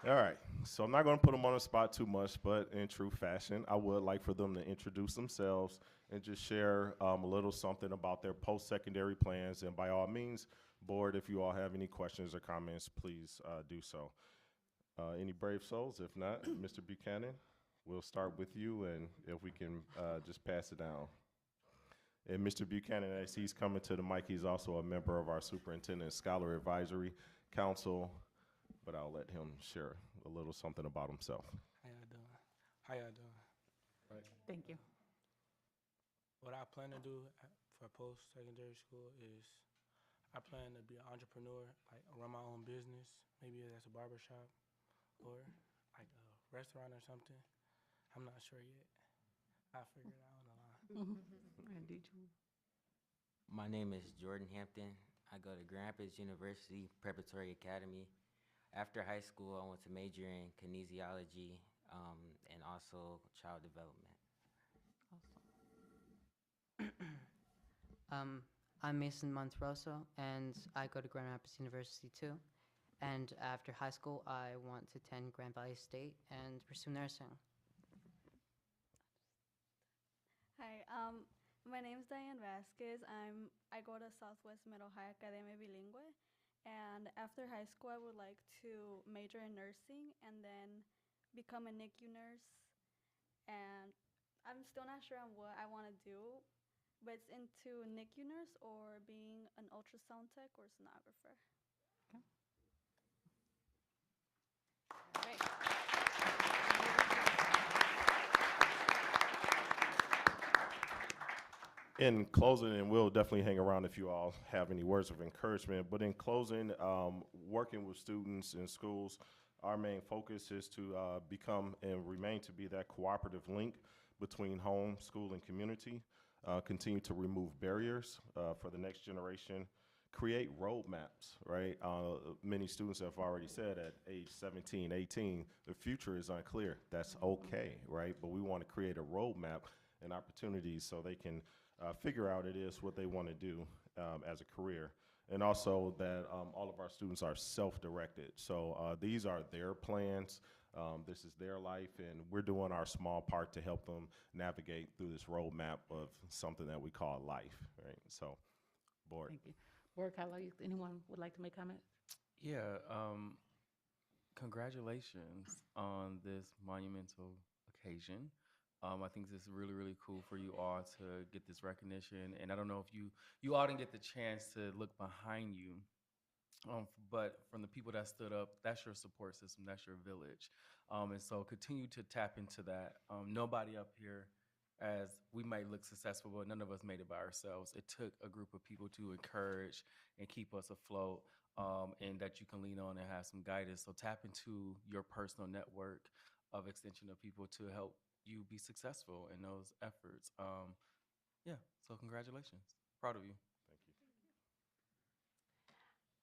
All right, so I'm not going to put them on the spot too much, but in true fashion, I would like for them to introduce themselves and just share a little something about their post-secondary plans. And by all means, board, if you all have any questions or comments, please do so. Any brave souls? If not, Mr. Buchanan, we'll start with you, and if we can just pass it down. And Mr. Buchanan, as he's coming to the mic, he's also a member of our Superintendent Scholar Advisory Council, but I'll let him share a little something about himself. How y'all doing? How y'all doing? Right. Thank you. What I plan to do for post-secondary school is I plan to be an entrepreneur, like run my own business. Maybe that's a barber shop or like a restaurant or something. I'm not sure yet. I'll figure it out on the line. And did you? My name is Jordan Hampton. I go to GRPS University Preparatory Academy. After high school, I went to major in kinesiology and also child development. I'm Mason Monteroso, and I go to Grand Rapids University too. And after high school, I want to attend Grand Valley State and pursue nursing. Hi, my name is Diane Vasquez. I go to Southwest Middle High Academia Bilingüe, and after high school, I would like to major in nursing and then become a NICU nurse. And I'm still not sure on what I want to do, but it's into NICU nurse or being an ultrasound tech or sonographer. Great. In closing, and we'll definitely hang around if you all have any words of encouragement, but in closing, working with students in schools, our main focus is to become and remain to be that cooperative link between home, school, and community, continue to remove barriers for the next generation, create roadmaps, right? Many students have already said at age 17, 18, the future is unclear. That's okay, right? But we want to create a roadmap and opportunities so they can figure out it is what they want to do as a career. And also that all of our students are self-directed. So these are their plans. This is their life, and we're doing our small part to help them navigate through this roadmap of something that we call life, right? So, board. Thank you. Board colleagues, anyone would like to make comment? Yeah, congratulations on this monumental occasion. I think this is really, really cool for you all to get this recognition. And I don't know if you all didn't get the chance to look behind you, but from the people that stood up, that's your support system, that's your village. And so continue to tap into that. Nobody up here, as we might look successful, but none of us made it by ourselves. It took a group of people to encourage and keep us afloat, and that you can lean on and have some guidance. So tap into your personal network of extension of people to help you be successful in those efforts. Yeah, so congratulations. Proud of you. Thank you.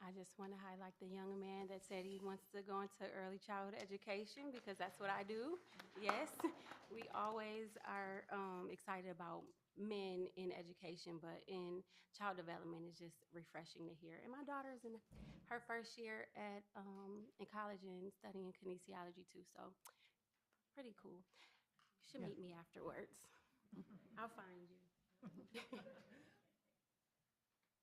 I just want to highlight the young man that said he wants to go into early childhood education because that's what I do. Yes, we always are excited about men in education, but in child development is just refreshing to hear. And my daughter's in her first year at in college and studying kinesiology too, so pretty cool. You should meet me afterwards. I'll find you.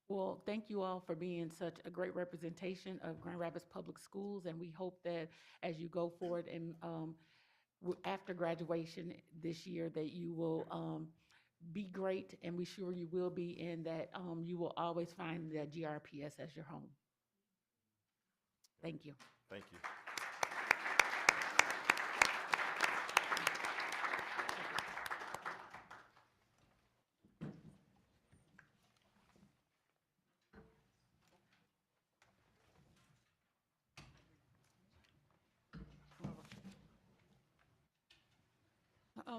Well, thank you all for being such a great representation of Grand Rapids Public Schools, and we hope that as you go forward and after graduation this year, that you will be great, and we sure you will be, and that you will always find the GRPS as your home. Thank you. Thank you.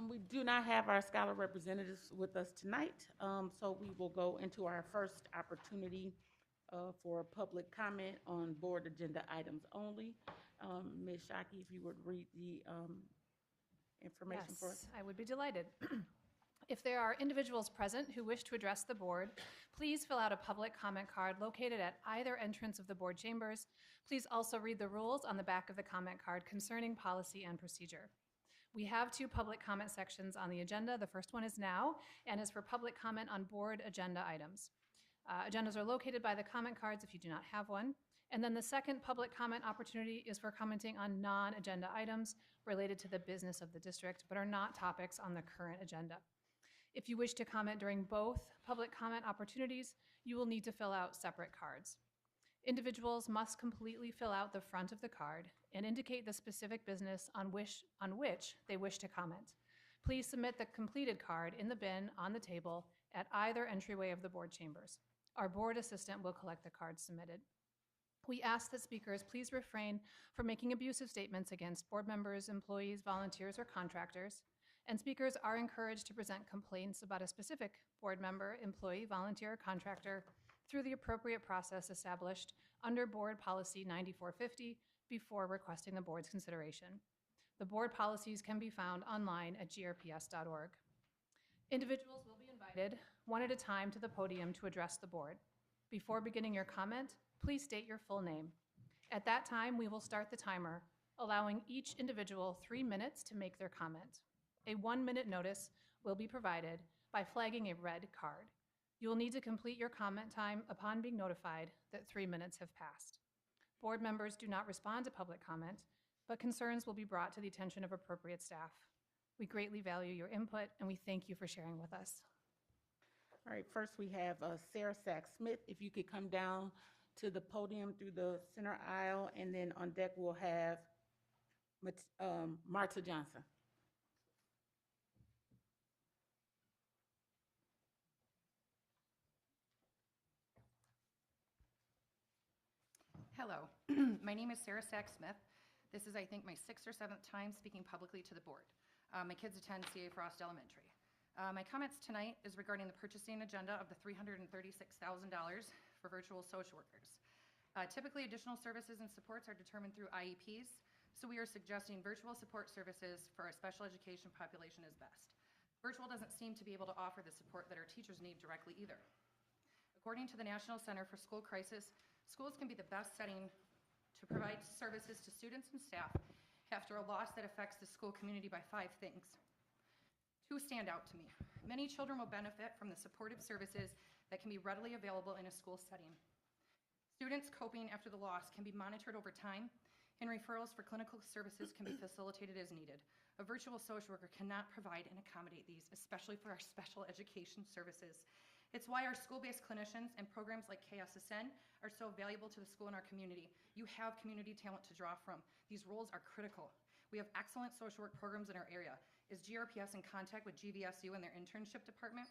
We do not have our scholar representatives with us tonight, so we will go into our first opportunity for public comment on board agenda items only. Ms. Shockey, if you would read the information for us. Yes, I would be delighted. If there are individuals present who wish to address the board, please fill out a public comment card located at either entrance of the board chambers. Please also read the rules on the back of the comment card concerning policy and procedure. We have 2 public comment sections on the agenda. The first one is now and is for public comment on board agenda items. Agendas are located by the comment cards if you do not have one. And then the second public comment opportunity is for commenting on non-agenda items related to the business of the district, but are not topics on the current agenda. If you wish to comment during both public comment opportunities, you will need to fill out separate cards. Individuals must completely fill out the front of the card and indicate the specific business on which they wish to comment. Please submit the completed card in the bin on the table at either entryway of the board chambers. Our board assistant will collect the cards submitted. We ask that speakers please refrain from making abusive statements against board members, employees, volunteers, or contractors, and speakers are encouraged to present complaints about a specific board member, employee, volunteer, or contractor through the appropriate process established under Board Policy 9450 before requesting the board's consideration. The board policies can be found online at grps.org. Individuals will be invited one at a time to the podium to address the board. Before beginning your comment, please state your full name. At that time, we will start the timer, allowing each individual 3 minutes to make their comment. A 1-minute notice will be provided by flagging a red card. You will need to complete your comment time upon being notified that 3 minutes have passed. Board members do not respond to public comment, but concerns will be brought to the attention of appropriate staff. We greatly value your input, and we thank you for sharing with us. All right, first we have Sarah Sachs-Smith. If you could come down to the podium through the center aisle, and then on deck we'll have Marta Johnson. Hello, my name is Sarah Sachs-Smith. This is, I think, my 6th or 7th time speaking publicly to the board. My kids attend C.A. Frost Elementary. My comments tonight is regarding the purchasing agenda of the $336,000 for virtual social workers. Typically, additional services and supports are determined through IEPs, so we are suggesting virtual support services for our special education population is best. Virtual doesn't seem to be able to offer the support that our teachers need directly either. According to the National Center for School Crisis, schools can be the best setting to provide services to students and staff after a loss that affects the school community by 5 things. 2 stand out to me. Many children will benefit from the supportive services that can be readily available in a school setting. Students coping after the loss can be monitored over time, and referrals for clinical services can be facilitated as needed. A virtual social worker cannot provide and accommodate these, especially for our special education services. It's why our school-based clinicians and programs like KSSN are so valuable to the school and our community. You have community talent to draw from. These roles are critical. We have excellent social work programs in our area. Is GRPS in contact with GVSU and their internship department?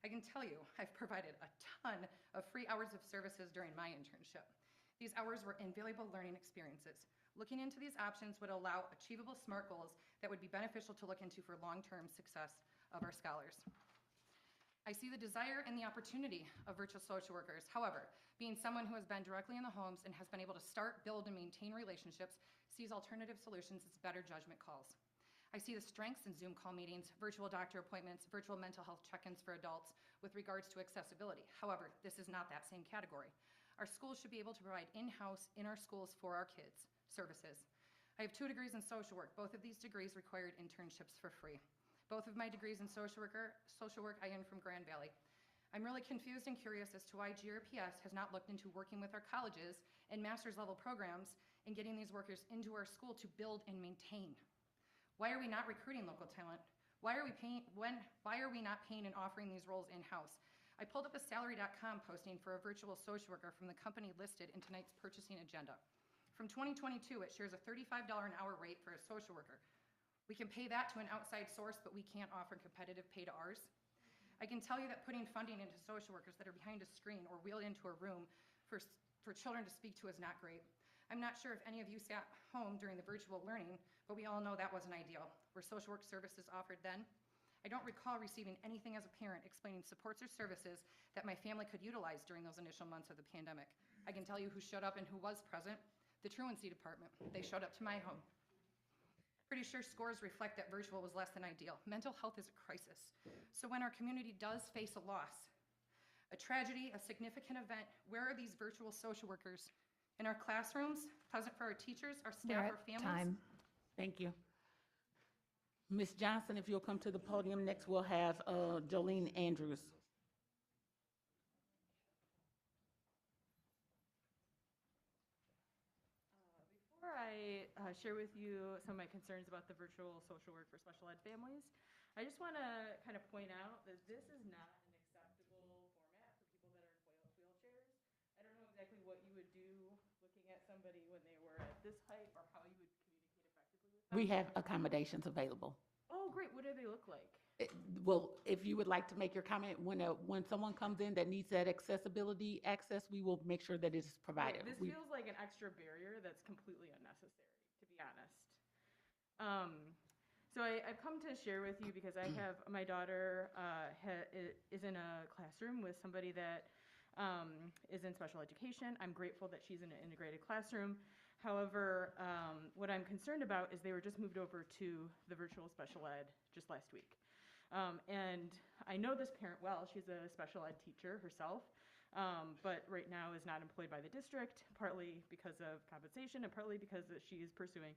I can tell you, I've provided a ton of free hours of services during my internship. These hours were invaluable learning experiences. Looking into these options would allow achievable SMART goals that would be beneficial to look into for long-term success of our scholars. I see the desire and the opportunity of virtual social workers. However, being someone who has been directly in the homes and has been able to start, build, and maintain relationships, sees alternative solutions as better judgment calls. I see the strengths in Zoom call meetings, virtual doctor appointments, virtual mental health check-ins for adults with regards to accessibility. However, this is not that same category. Our schools should be able to provide in-house, in our schools for our kids, services. I have 2 degrees in social work. Both of these degrees required internships for free. Both of my degrees in social work I earned from Grand Valley. I'm really confused and curious as to why GRPS has not looked into working with our colleges and master's level programs and getting these workers into our school to build and maintain. Why are we not recruiting local talent? Why are we not paying and offering these roles in-house? I pulled up a salary.com posting for a virtual social worker from the company listed in tonight's purchasing agenda. From 2022, it shares a $35 an hour rate for a social worker. We can pay that to an outside source, but we can't offer competitive pay to ours. I can tell you that putting funding into social workers that are behind a screen or wheeled into a room for children to speak to is not great. I'm not sure if any of you sat home during the virtual learning, but we all know that wasn't ideal. Were social work services offered then? I don't recall receiving anything as a parent explaining supports or services that my family could utilize during those initial months of the pandemic. I can tell you who showed up and who was present. The truancy department. They showed up to my home. Pretty sure scores reflect that virtual was less than ideal. Mental health is a crisis. So when our community does face a loss, a tragedy, a significant event, where are these virtual social workers? In our classrooms, present for our teachers, our staff, our families? Time. Thank you. Ms. Johnson, if you'll come to the podium next, we'll have Jolene Andrews. Before I share with you some of my concerns about the virtual social work for special ed families, I just want to kind of point out that this is not an acceptable format for people that are in wheelchairs. I don't know exactly what you would do looking at somebody when they were at this height or how you would communicate effectively with them. We have accommodations available. Oh, great. What do they look like? Well, if you would like to make your comment, when someone comes in that needs that accessibility access, we will make sure that it is provided. This feels like an extra barrier that's completely unnecessary, to be honest. So I've come to share with you because I have my daughter is in a classroom with somebody that is in special education. I'm grateful that she's in an integrated classroom. However, what I'm concerned about is they were just moved over to the virtual special ed just last week. And I know this parent well. She's a special ed teacher herself, but right now is not employed by the district, partly because of compensation and partly because she is pursuing,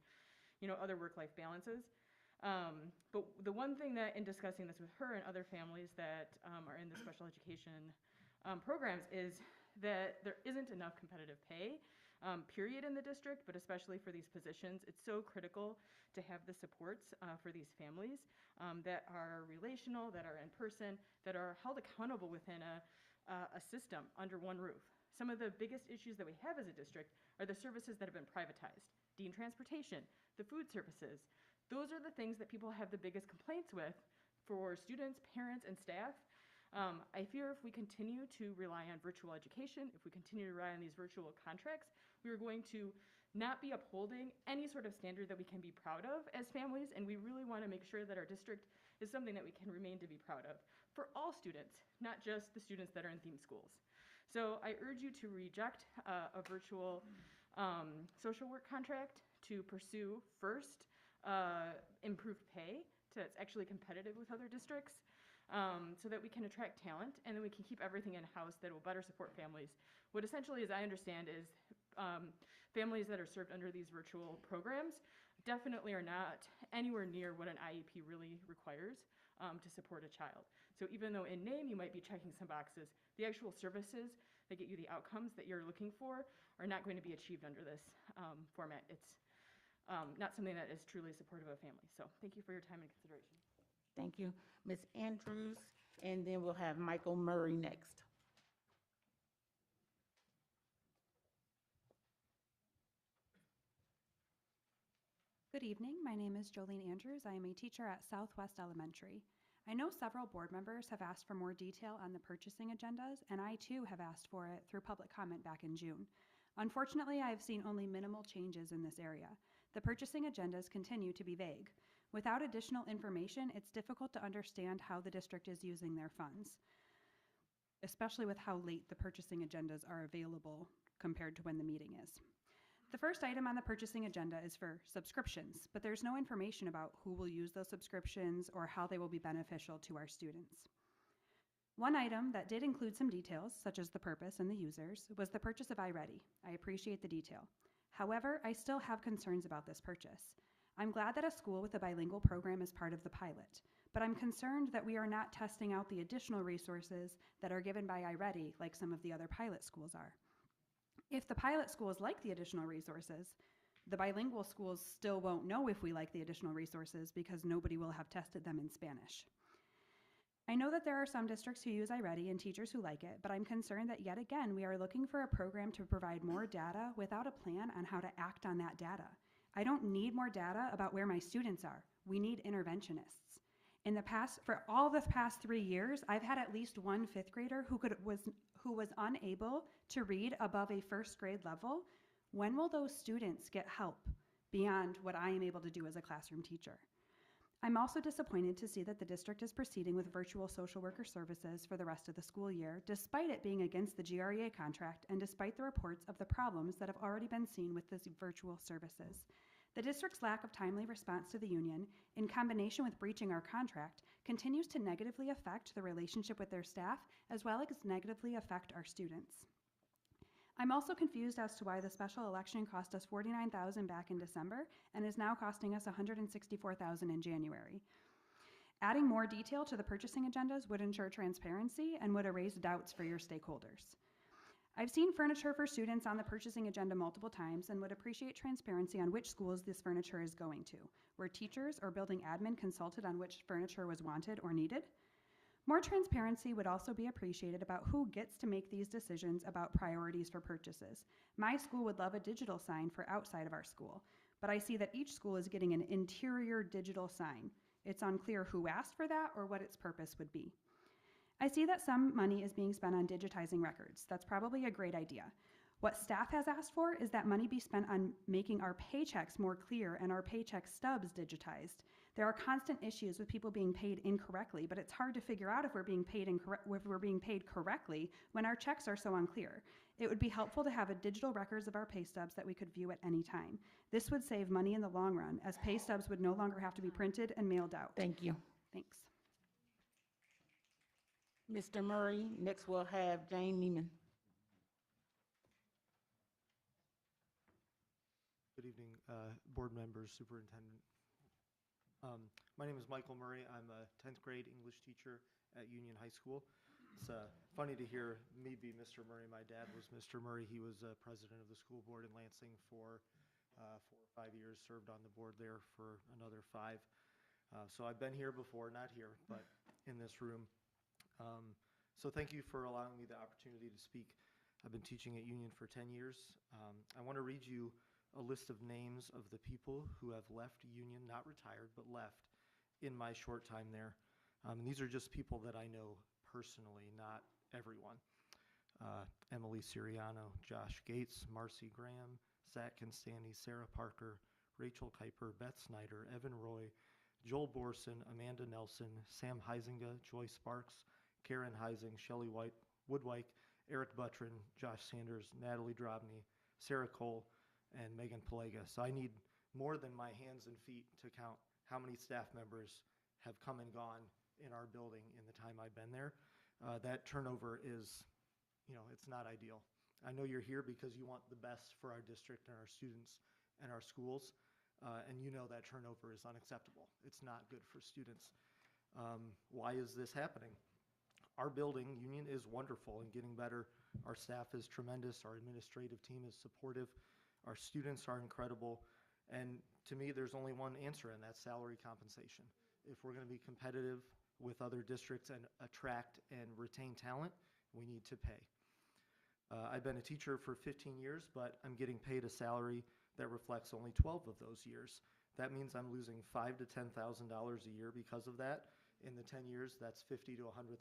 other work-life balances. But the one thing that, in discussing this with her and other families that are in the special education programs, is that there isn't enough competitive pay, period, in the district, but especially for these positions. It's so critical to have the supports for these families that are relational, that are in person, that are held accountable within a system under one roof. Some of the biggest issues that we have as a district are the services that have been privatized. Dean transportation, the food services. Those are the things that people have the biggest complaints with for students, parents, and staff. I fear if we continue to rely on virtual education, if we continue to rely on these virtual contracts, we are going to not be upholding any sort of standard that we can be proud of as families, and we really want to make sure that our district is something that we can remain to be proud of for all students, not just the students that are in theme schools. So I urge you to reject a virtual social work contract, to pursue first improved pay that's actually competitive with other districts, so that we can attract talent and then we can keep everything in-house that will better support families. What essentially, as I understand, is families that are served under these virtual programs definitely are not anywhere near what an IEP really requires to support a child. So even though in name you might be checking some boxes, the actual services that get you the outcomes that you're looking for are not going to be achieved under this format. It's not something that is truly supportive of families. So thank you for your time and consideration. Thank you. Ms. Andrews, and then we'll have Michael Murray next. Good evening. My name is Jolene Andrews. I am a teacher at Southwest Elementary. I know several board members have asked for more detail on the purchasing agendas, and I too have asked for it through public comment back in June. Unfortunately, I have seen only minimal changes in this area. The purchasing agendas continue to be vague. Without additional information, it's difficult to understand how the district is using their funds, especially with how late the purchasing agendas are available compared to when the meeting is. The first item on the purchasing agenda is for subscriptions, but there's no information about who will use those subscriptions or how they will be beneficial to our students. One item that did include some details, such as the purpose and the users, was the purchase of iReady. I appreciate the detail. However, I still have concerns about this purchase. I'm glad that a school with a bilingual program is part of the pilot, but I'm concerned that we are not testing out the additional resources that are given by iReady like some of the other pilot schools are. If the pilot schools like the additional resources, the bilingual schools still won't know if we like the additional resources because nobody will have tested them in Spanish. I know that there are some districts who use iReady and teachers who like it, but I'm concerned that yet again we are looking for a program to provide more data without a plan on how to act on that data. I don't need more data about where my students are. We need interventionists. For all the past 3 years, I've had at least one fifth grader who was unable to read above a first grade level. When will those students get help beyond what I am able to do as a classroom teacher? I'm also disappointed to see that the district is proceeding with virtual social worker services for the rest of the school year, despite it being against the GREA contract and despite the reports of the problems that have already been seen with these virtual services. The district's lack of timely response to the union, in combination with breaching our contract, continues to negatively affect the relationship with their staff as well as negatively affect our students. I'm also confused as to why the special election cost us $49,000 back in December and is now costing us $164,000 in January. Adding more detail to the purchasing agendas would ensure transparency and would erase doubts for your stakeholders. I've seen furniture for students on the purchasing agenda multiple times and would appreciate transparency on which schools this furniture is going to. Were teachers or building admin consulted on which furniture was wanted or needed? More transparency would also be appreciated about who gets to make these decisions about priorities for purchases. My school would love a digital sign for outside of our school, but I see that each school is getting an interior digital sign. It's unclear who asked for that or what its purpose would be. I see that some money is being spent on digitizing records. That's probably a great idea. What staff has asked for is that money be spent on making our paychecks more clear and our paycheck stubs digitized. There are constant issues with people being paid incorrectly, but it's hard to figure out if we're being paid correctly when our checks are so unclear. It would be helpful to have a digital records of our pay stubs that we could view at any time. This would save money in the long run, as pay stubs would no longer have to be printed and mailed out. Thank you. Thanks. Mr. Murray, next we'll have Jane Neiman. Good evening, board members, superintendent. My name is Michael Murray. I'm a 10th grade English teacher at Union High School. It's funny to hear me be Mr. Murray. My dad was Mr. Murray. He was president of the school board in Lansing for 4 or 5 years, served on the board there for another 5. So I've been here before, not here, but in this room. So thank you for allowing me the opportunity to speak. I've been teaching at Union for 10 years. I want to read you a list of names of the people who have left Union, not retired, but left in my short time there. And these are just people that I know personally, not everyone. Emily Siriano, Josh Gates, Marcy Graham, Zach Constanti, Sarah Parker, Rachel Kuiper, Beth Snyder, Evan Roy, Joel Borson, Amanda Nelson, Sam Heisinga, Joy Sparks, Karen Heising, Shelley Woodwike, Eric Buttrin, Josh Sanders, Natalie Drobny, Sarah Cole, and Megan Palega. So I need more than my hands and feet to count how many staff members have come and gone in our building in the time I've been there. That turnover is, it's not ideal. I know you're here because you want the best for our district and our students and our schools, and you know that turnover is unacceptable. It's not good for students. Why is this happening? Our building, Union, is wonderful and getting better. Our staff is tremendous. Our administrative team is supportive. Our students are incredible. And to me, there's only one answer, and that's salary compensation. If we're going to be competitive with other districts and attract and retain talent, we need to pay. I've been a teacher for 15 years, but I'm getting paid a salary that reflects only 12 of those years. That means I'm losing $5,000 to $10,000 a year because of that. In the 10 years, that's $50,000 to $100,000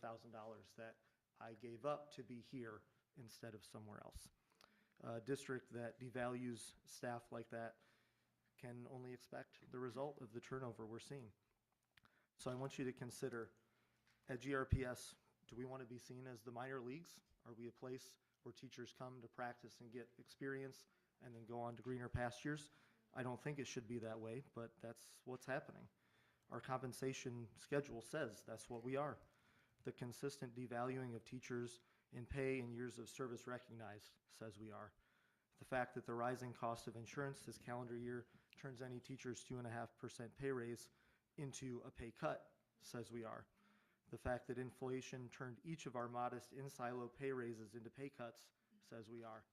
that I gave up to be here instead of somewhere else. A district that devalues staff like that can only expect the result of the turnover we're seeing. So I want you to consider, at GRPS, do we want to be seen as the minor leagues? Are we a place where teachers come to practice and get experience and then go on to greener pastures? I don't think it should be that way, but that's what's happening. Our compensation schedule says that's what we are. The consistent devaluing of teachers in pay and years of service recognized says we are. The fact that the rising cost of insurance this calendar year turns any teacher's 2.5% pay raise into a pay cut says we are. The fact that inflation turned each of our modest in-silo pay raises into pay cuts says we are.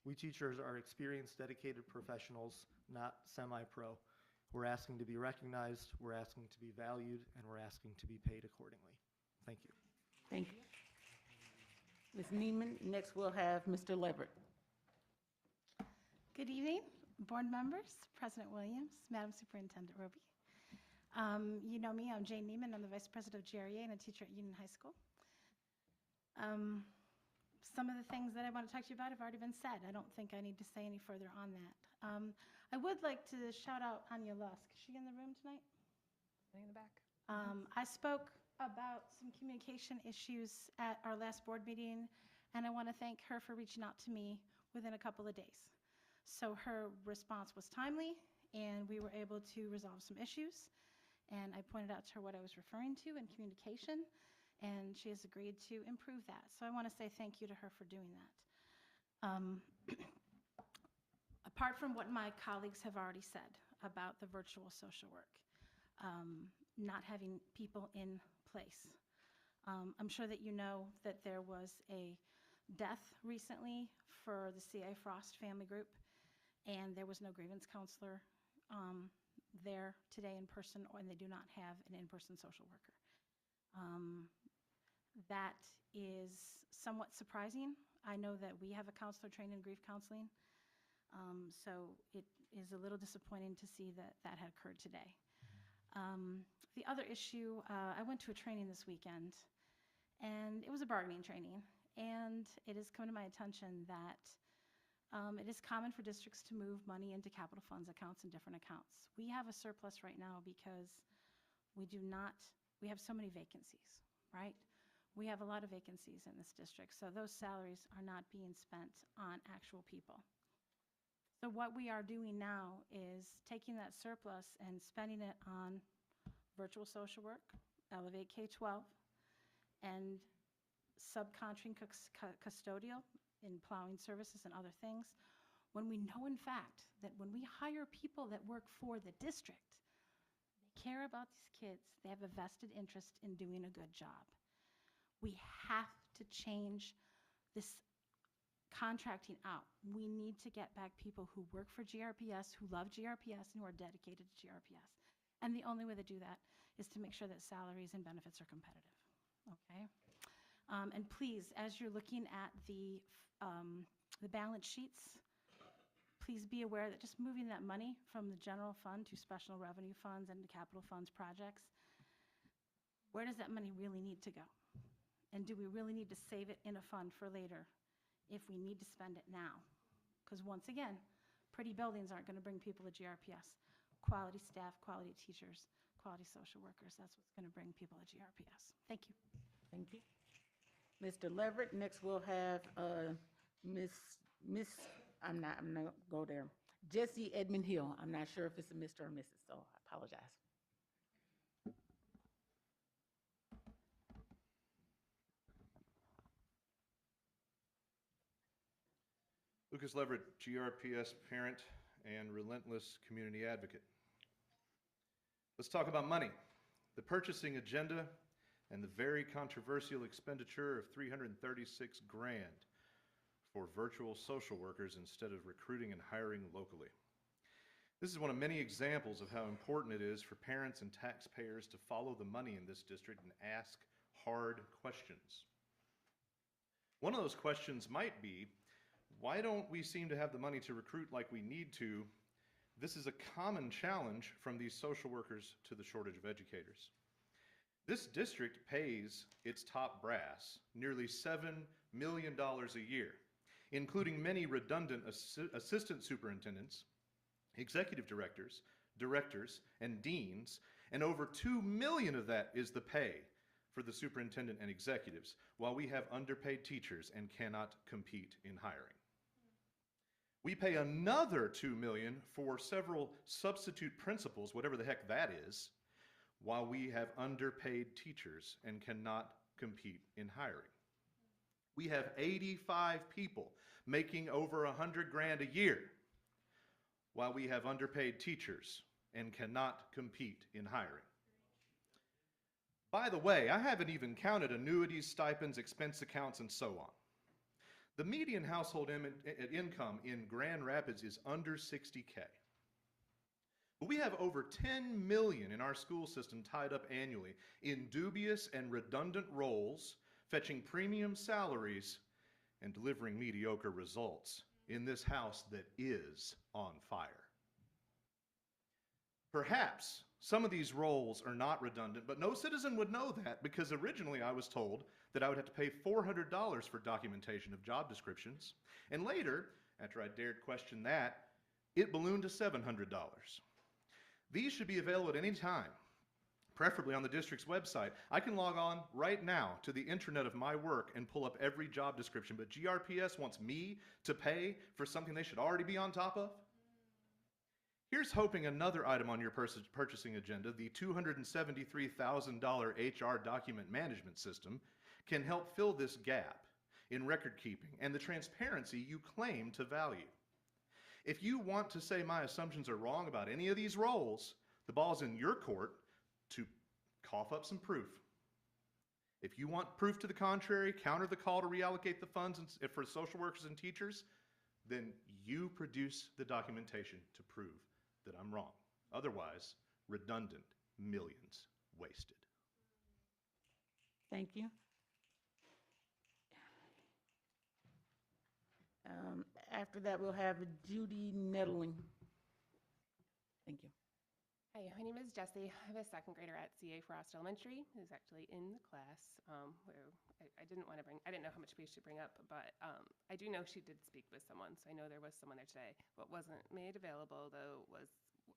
We teachers are experienced, dedicated professionals, not semi-pro. We're asking to be recognized, we're asking to be valued, and we're asking to be paid accordingly. Thank you. Thank you. Ms. Neiman, next we'll have Mr. Leverett. Good evening, board members, President Williams, Madam Superintendent Roby. You know me, I'm Jane Neiman. I'm the Vice President of GREA and a teacher at Union High School. Some of the things that I want to talk to you about have already been said. I don't think I need to say any further on that. I would like to shout out Anya Lusk. Is she in the room tonight? In the back. I spoke about some communication issues at our last board meeting, and I want to thank her for reaching out to me within a couple of days. So her response was timely, and we were able to resolve some issues. And I pointed out to her what I was referring to in communication, and she has agreed to improve that. So I want to say thank you to her for doing that. Apart from what my colleagues have already said about the virtual social work, not having people in place. I'm sure that you know that there was a death recently for the C.A. Frost family group, and there was no grievance counselor there today in person, and they do not have an in-person social worker. That is somewhat surprising. I know that we have a counselor trained in grief counseling, so it is a little disappointing to see that that had occurred today. The other issue, I went to a training this weekend, and it was a bargaining training, and it has come to my attention that it is common for districts to move money into capital funds accounts and different accounts. We have a surplus right now because we have so many vacancies, right? We have a lot of vacancies in this district, so those salaries are not being spent on actual people. So what we are doing now is taking that surplus and spending it on virtual social work, Elevate K-12, and subcontracting custodial in plowing services and other things, when we know in fact that when we hire people that work for the district, they care about these kids, they have a vested interest in doing a good job. We have to change this contracting out. We need to get back people who work for GRPS, who love GRPS, and who are dedicated to GRPS. And the only way to do that is to make sure that salaries and benefits are competitive, okay? And please, as you're looking at the balance sheets, please be aware that just moving that money from the general fund to special revenue funds and to capital funds projects, where does that money really need to go? And do we really need to save it in a fund for later if we need to spend it now? Because once again, pretty buildings aren't going to bring people to GRPS. Quality staff, quality teachers, quality social workers, that's what's going to bring people to GRPS. Thank you. Thank you. Mr. Leverett, next we'll have I'm not gonna go there. Jesse Edmund Hill. I'm not sure if it's a Mr. or Mrs., so I apologize. Lucas Leverett, GRPS parent and relentless community advocate. Let's talk about money. The purchasing agenda and the very controversial expenditure of $336 grand for virtual social workers instead of recruiting and hiring locally. This is one of many examples of how important it is for parents and taxpayers to follow the money in this district and ask hard questions. One of those questions might be, why don't we seem to have the money to recruit like we need to? This is a common challenge from these social workers to the shortage of educators. This district pays its top brass nearly $7 million a year, including many redundant assistant superintendents, executive directors, directors, and deans, and over $2 million of that is the pay for the superintendent and executives, while we have underpaid teachers and cannot compete in hiring. We pay another $2 million for several substitute principals, whatever the heck that is, while we have underpaid teachers and cannot compete in hiring. We have 85 people making over 100 grand a year, while we have underpaid teachers and cannot compete in hiring. By the way, I haven't even counted annuities, stipends, expense accounts, and so on. The median household income in Grand Rapids is under $60K. But we have over $10 million in our school system tied up annually in dubious and redundant roles, fetching premium salaries and delivering mediocre results in this house that is on fire. Perhaps some of these roles are not redundant, but no citizen would know that because originally I was told that I would have to pay $400 for documentation of job descriptions. And later, after I dared question that, it ballooned to $700. These should be available at any time. preferably on the district's website. I can log on right now to the intranet of my work and pull up every job description, but GRPS wants me to pay for something they should already be on top of? Here's hoping another item on your purchasing agenda, the $273,000 HR document management system, can help fill this gap in record keeping and the transparency you claim to value. If you want to say my assumptions are wrong about any of these roles, the ball's in your court to cough up some proof. If you want proof to the contrary, counter the call to reallocate the funds for social workers and teachers, then you produce the documentation to prove that I'm wrong. Otherwise, redundant millions wasted. Thank you. After that, we'll have Judy Nettling. Thank you. Hi, my name is Jessie. I'm a second grader at CA Frost Elementary, who's actually in the class where I didn't know how much space to bring up, but I do know she did speak with someone, so I know there was someone there today. What wasn't made available, though, was,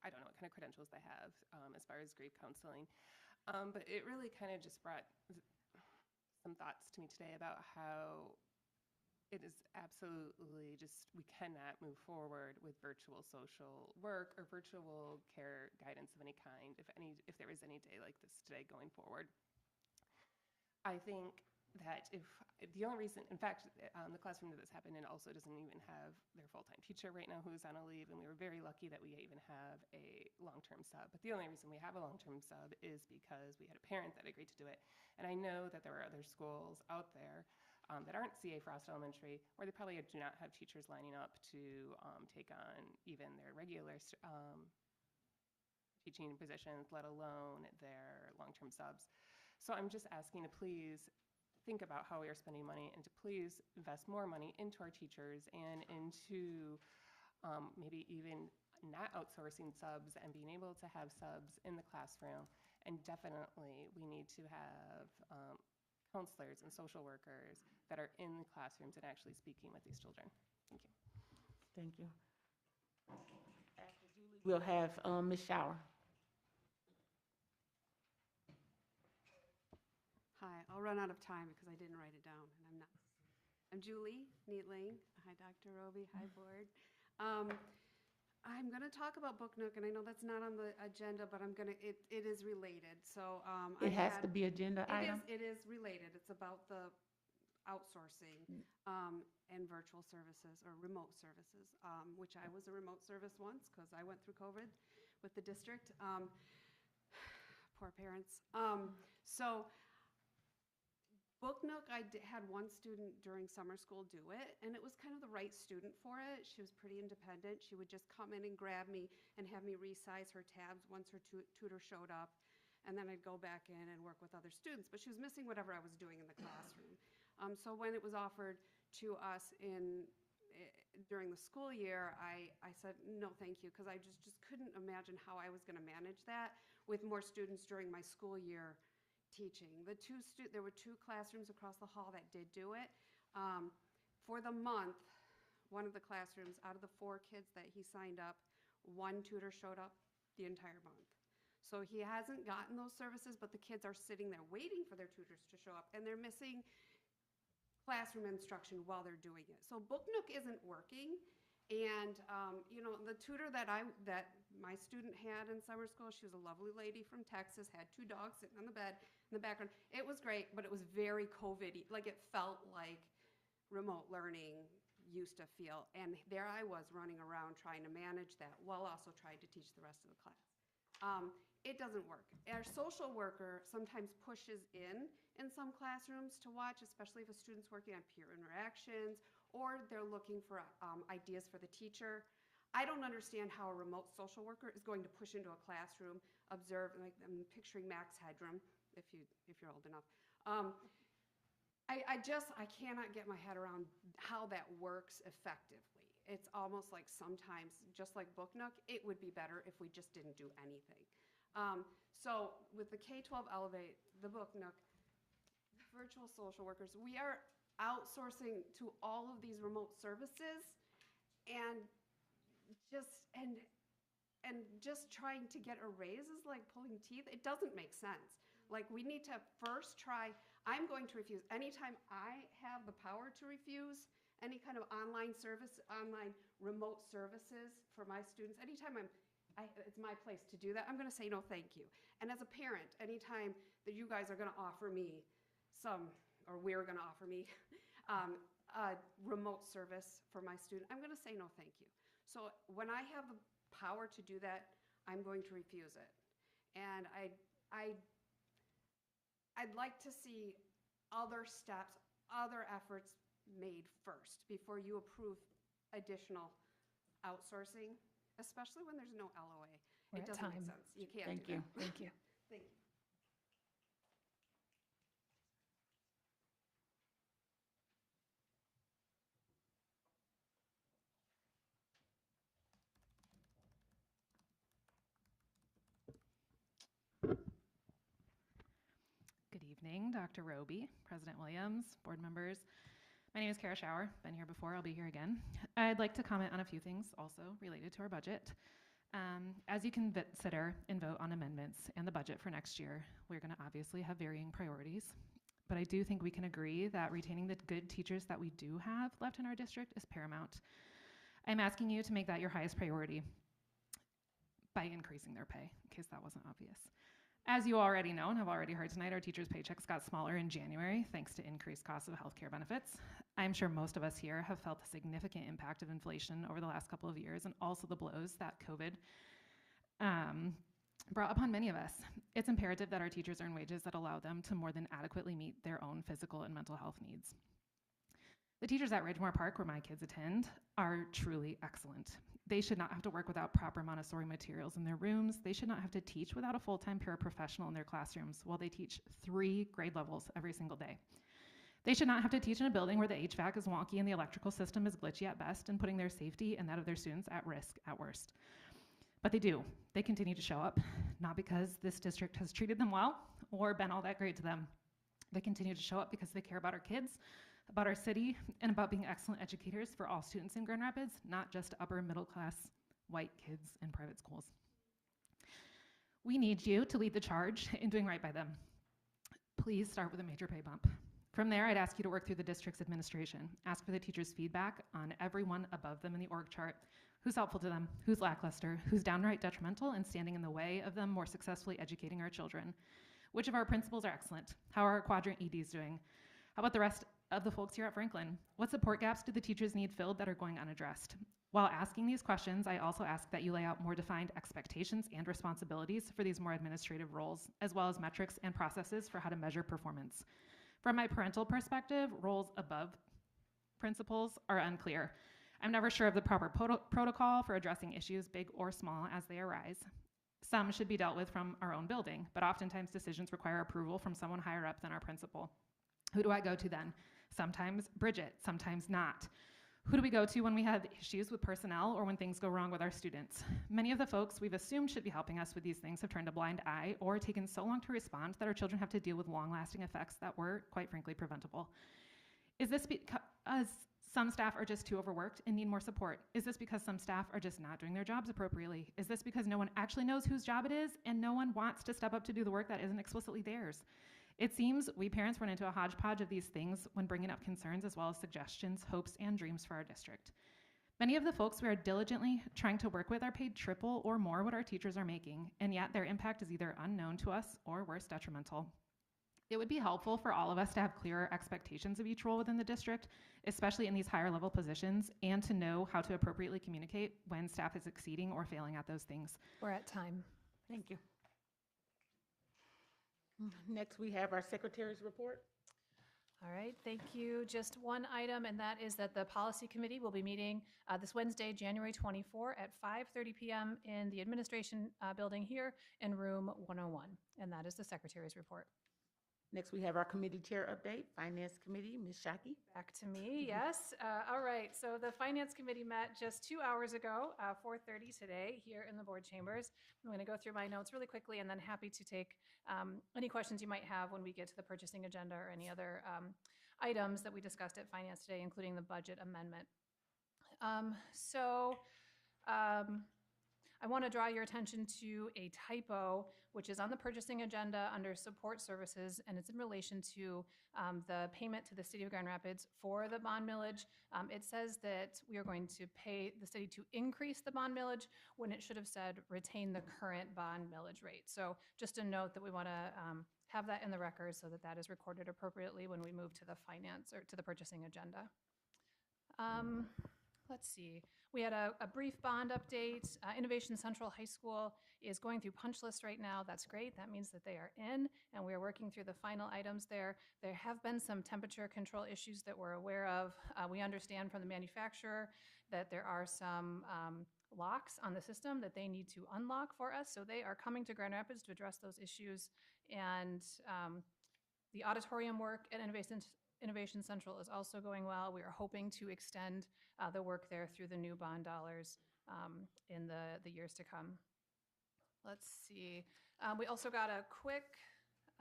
I don't know what kind of credentials they have as far as grief counseling, but it really kind of just brought some thoughts to me today about how it is absolutely just, we cannot move forward with virtual social work or virtual care guidance of any kind if there is any day like this today going forward. I think that if the only reason, in fact, the classroom that this happened in also doesn't even have their full-time teacher right now who's on a leave, and we were very lucky that we even have a long-term sub. But the only reason we have a long-term sub is because we had a parent that agreed to do it. And I know that there are other schools out there that aren't CA Frost Elementary, where they probably do not have teachers lining up to take on even their regular teaching positions, let alone their long-term subs. So I'm just asking to please think about how we are spending money and to please invest more money into our teachers and into maybe even not outsourcing subs and being able to have subs in the classroom. And definitely we need to have counselors and social workers that are in the classrooms and actually speaking with these children. Thank you. Thank you. After Julie, we'll have Ms. Shower. Hi, I'll run out of time because I didn't write it down, and I'm not. I'm Julie Neatling. Hi, Dr. Roby. Hi, board. I'm going to talk about Book Nook, and I know that's not on the agenda, but it is related. So It has to be agenda item? It is related. It's about the outsourcing and virtual services or remote services, which I was a remote service once because I went through COVID with the district. Poor parents. So Book Nook, I had one student during summer school do it, and it was kind of the right student for it. She was pretty independent. She would just come in and grab me and have me resize her tabs once her tutor showed up, and then I'd go back in and work with other students. But she was missing whatever I was doing in the classroom. So when it was offered to us during the school year, I said, no, thank you, because I just couldn't imagine how I was going to manage that with more students during my school year teaching. There were two classrooms across the hall that did do it. For the month, one of the classrooms, out of the 4 kids that he signed up, 1 tutor showed up the entire month. So he hasn't gotten those services, but the kids are sitting there waiting for their tutors to show up, and they're missing classroom instruction while they're doing it. So Book Nook isn't working. And the tutor that my student had in summer school, she was a lovely lady from Texas, had 2 dogs sitting on the bed in the background. It was great, but it was very COVID-y. Like, it felt like remote learning used to feel. And there I was running around trying to manage that while also trying to teach the rest of the class. It doesn't work. Our social worker sometimes pushes in some classrooms to watch, especially if a student's working on peer interactions or they're looking for ideas for the teacher. I don't understand how a remote social worker is going to push into a classroom, observe, like I'm picturing Max Headroom, if you're old enough. I cannot get my head around how that works effectively. It's almost like sometimes, just like Book Nook, it would be better if we just didn't do anything. So with the K-12 Elevate, the Book Nook, virtual social workers, we are outsourcing to all of these remote services, and and just trying to get a raise is like pulling teeth. It doesn't make sense. Like, we need to first try, I'm going to refuse. Anytime I have the power to refuse any kind of online service, online remote services for my students, anytime it's my place to do that, I'm gonna say no, thank you. And as a parent, anytime that you guys are gonna offer me or we're gonna offer me a remote service for my student, I'm gonna say no, thank you. So when I have the power to do that, I'm going to refuse it. And I'd like to see other steps, other efforts made first before you approve additional outsourcing, especially when there's no LOA. We're It at doesn't time. make sense. You can't Thank do you. that. Thank you. Thank you. Good evening, Dr. Roby, President Williams, board members. My name is Kara Schauer. Been here before. I'll be here again. I'd like to comment on a few things also related to our budget. As you consider and vote on amendments and the budget for next year, we're going to obviously have varying priorities. But I do think we can agree that retaining the good teachers that we do have left in our district is paramount. I'm asking you to make that your highest priority by increasing their pay, in case that wasn't obvious. As you already know and have already heard tonight, our teachers' paychecks got smaller in January thanks to increased costs of healthcare benefits. I'm sure most of us here have felt the significant impact of inflation over the last couple of years and also the blows that COVID brought upon many of us. It's imperative that our teachers earn wages that allow them to more than adequately meet their own physical and mental health needs. The teachers at Ridgemore Park, where my kids attend, are truly excellent. They should not have to work without proper Montessori materials in their rooms. They should not have to teach without a full-time paraprofessional in their classrooms while they teach 3 grade levels every single day. They should not have to teach in a building where the HVAC is wonky and the electrical system is glitchy at best and putting their safety and that of their students at risk at worst. But they do. They continue to show up, not because this district has treated them well or been all that great to them. They continue to show up because they care about our kids, about our city, and about being excellent educators for all students in Grand Rapids, not just upper middle class white kids in private schools. We need you to lead the charge in doing right by them. Please start with a major pay bump. From there, I'd ask you to work through the district's administration. Ask for the teachers' feedback on everyone above them in the org chart. Who's helpful to them? Who's lackluster? Who's downright detrimental and standing in the way of them more successfully educating our children? Which of our principals are excellent? How are our quadrant EDs doing? How about the rest of the folks here at Franklin? What support gaps do the teachers need filled that are going unaddressed? While asking these questions, I also ask that you lay out more defined expectations and responsibilities for these more administrative roles, as well as metrics and processes for how to measure performance. From my parental perspective, roles above principals are unclear. I'm never sure of the proper protocol for addressing issues, big or small, as they arise. Some should be dealt with from our own building, but oftentimes decisions require approval from someone higher up than our principal. Who do I go to then? Sometimes Bridget, sometimes not. Who do we go to when we have issues with personnel or when things go wrong with our students? Many of the folks we've assumed should be helping us with these things have turned a blind eye or taken so long to respond that our children have to deal with long-lasting effects that were, quite frankly, preventable. Is this because some staff are just too overworked and need more support? Is this because some staff are just not doing their jobs appropriately? Is this because no one actually knows whose job it is and no one wants to step up to do the work that isn't explicitly theirs? It seems we parents run into a hodgepodge of these things when bringing up concerns as well as suggestions, hopes, and dreams for our district. Many of the folks we are diligently trying to work with are paid triple or more what our teachers are making, and yet their impact is either unknown to us or worse, detrimental. It would be helpful for all of us to have clearer expectations of each role within the district, especially in these higher level positions, and to know how to appropriately communicate when staff is exceeding or failing at those things. We're at time. Thank you. Next, we have our secretary's report. All right, thank you. Just one item, and that is that the policy committee will be meeting this Wednesday, January 24 at 5:30 p.m. in the administration building here in room 101. And that is the secretary's report. Next, we have our committee chair update, Finance Committee, Ms. Shockey. Back to me, yes. All right, so the Finance Committee met just 2 hours ago, 4:30 today here in the board chambers. I'm going to go through my notes really quickly and then happy to take any questions you might have when we get to the purchasing agenda or any other items that we discussed at Finance today, including the budget amendment. I want to draw your attention to a typo, which is on the purchasing agenda under support services, and it's in relation to the payment to the city of Grand Rapids for the bond millage. It says that we are going to pay the city to increase the bond millage when it should have said retain the current bond millage rate. So just a note that we want to have that in the record so that that is recorded appropriately when we move to the finance or to the purchasing agenda. Let's see. We had a brief bond update. Innovation Central High School is going through punch list right now. That's great. That means that they are in, and we are working through the final items there. There have been some temperature control issues that we're aware of. We understand from the manufacturer that there are some locks on the system that they need to unlock for us. So they are coming to Grand Rapids to address those issues. And the auditorium work at Innovation Central is also going well. We are hoping to extend the work there through the new bond dollars in the years to come. Let's see. We also got a quick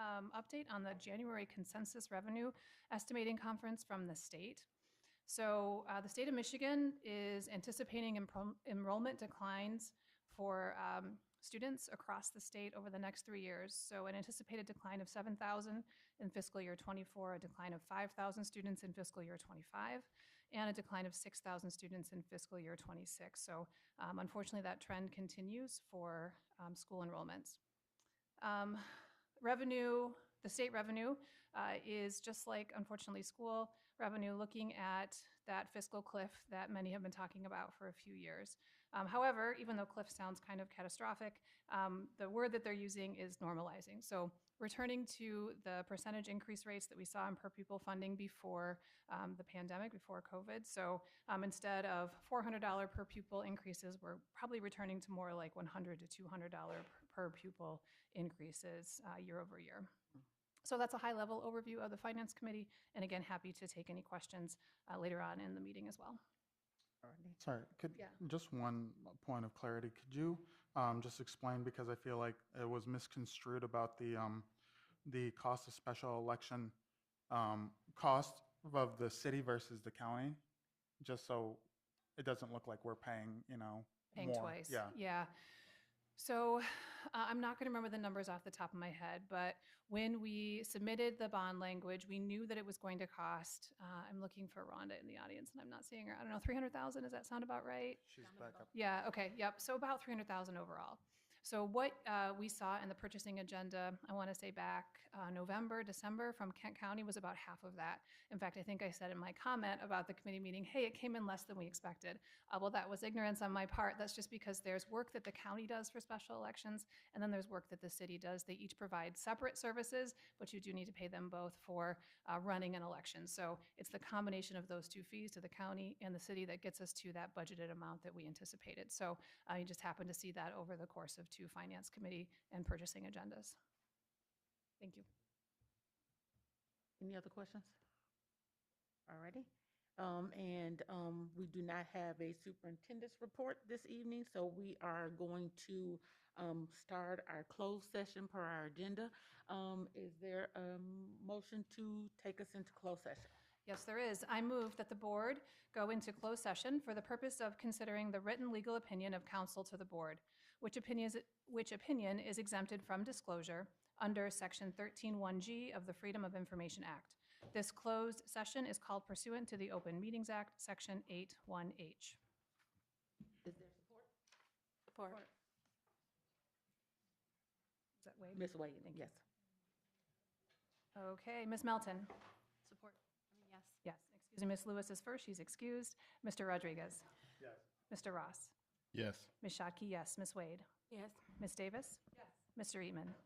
update on the January consensus revenue estimating conference from the state. So the state of Michigan is anticipating enrollment declines for students across the state over the next 3 years. So an anticipated decline of 7,000 in fiscal year 24, a decline of 5,000 students in fiscal year 25, and a decline of 6,000 students in fiscal year 26. So unfortunately, that trend continues for school enrollments. Revenue, the state revenue is just like, unfortunately, school revenue, looking at that fiscal cliff that many have been talking about for a few years. However, even though cliff sounds kind of catastrophic, the word that they're using is normalizing. So returning to the percentage increase rates that we saw in per pupil funding before the pandemic, before COVID. So instead of $400 per pupil increases, we're probably returning to more like $100 to $200 per pupil increases year over year. So that's a high-level overview of the Finance Committee, and again, happy to take any questions later on in the meeting as well. Sorry, just one point of clarity. Could you just explain, because I feel like it was misconstrued about the cost of special election cost of the city versus the county, just so it doesn't look like we're paying, Paying more. twice. Yeah. Yeah. So I'm not going to remember the numbers off the top of my head, but when we submitted the bond language, we knew that it was going to cost, I'm looking for Rhonda in the audience and I'm not seeing her, I don't know, 300,000, does that sound about right? She's back up. Yeah, okay, yep, so about 300,000 overall. So what we saw in the purchasing agenda, I want to say back November, December from Kent County was about half of that. In fact, I think I said in my comment about the committee meeting, hey, it came in less than we expected. Well, that was ignorance on my part. That's just because there's work that the county does for special elections, and then there's work that the city does. They each provide separate services, but you do need to pay them both for running an election. So it's the combination of those two fees to the county and the city that gets us to that budgeted amount that we anticipated. So you just happen to see that over the course of 2 Finance Committee and purchasing agendas. Thank you. Any other questions? Alrighty. We do not have a superintendent's report this evening, so we are going to start our closed session per our agenda. Is there a motion to take us into closed session? Yes, there is. I move that the board go into closed session for the purpose of considering the written legal opinion of counsel to the board, which opinion is exempted from disclosure under Section 13(1)G of the Freedom of Information Act. This closed session is called pursuant to the Open Meetings Act, Section 8(1)H. Is there support? Support. Is that Wade? Ms. Wade, yes. Okay, Ms. Melton. Support. Yes. Yes. Excuse me, Ms. Lewis is first. She's excused. Mr. Rodriguez. Yes. Mr. Ross. Yes. Ms. Shotke, yes. Ms. Wade. Yes. Ms. Davis. Yes. Mr. Eatman. Yes.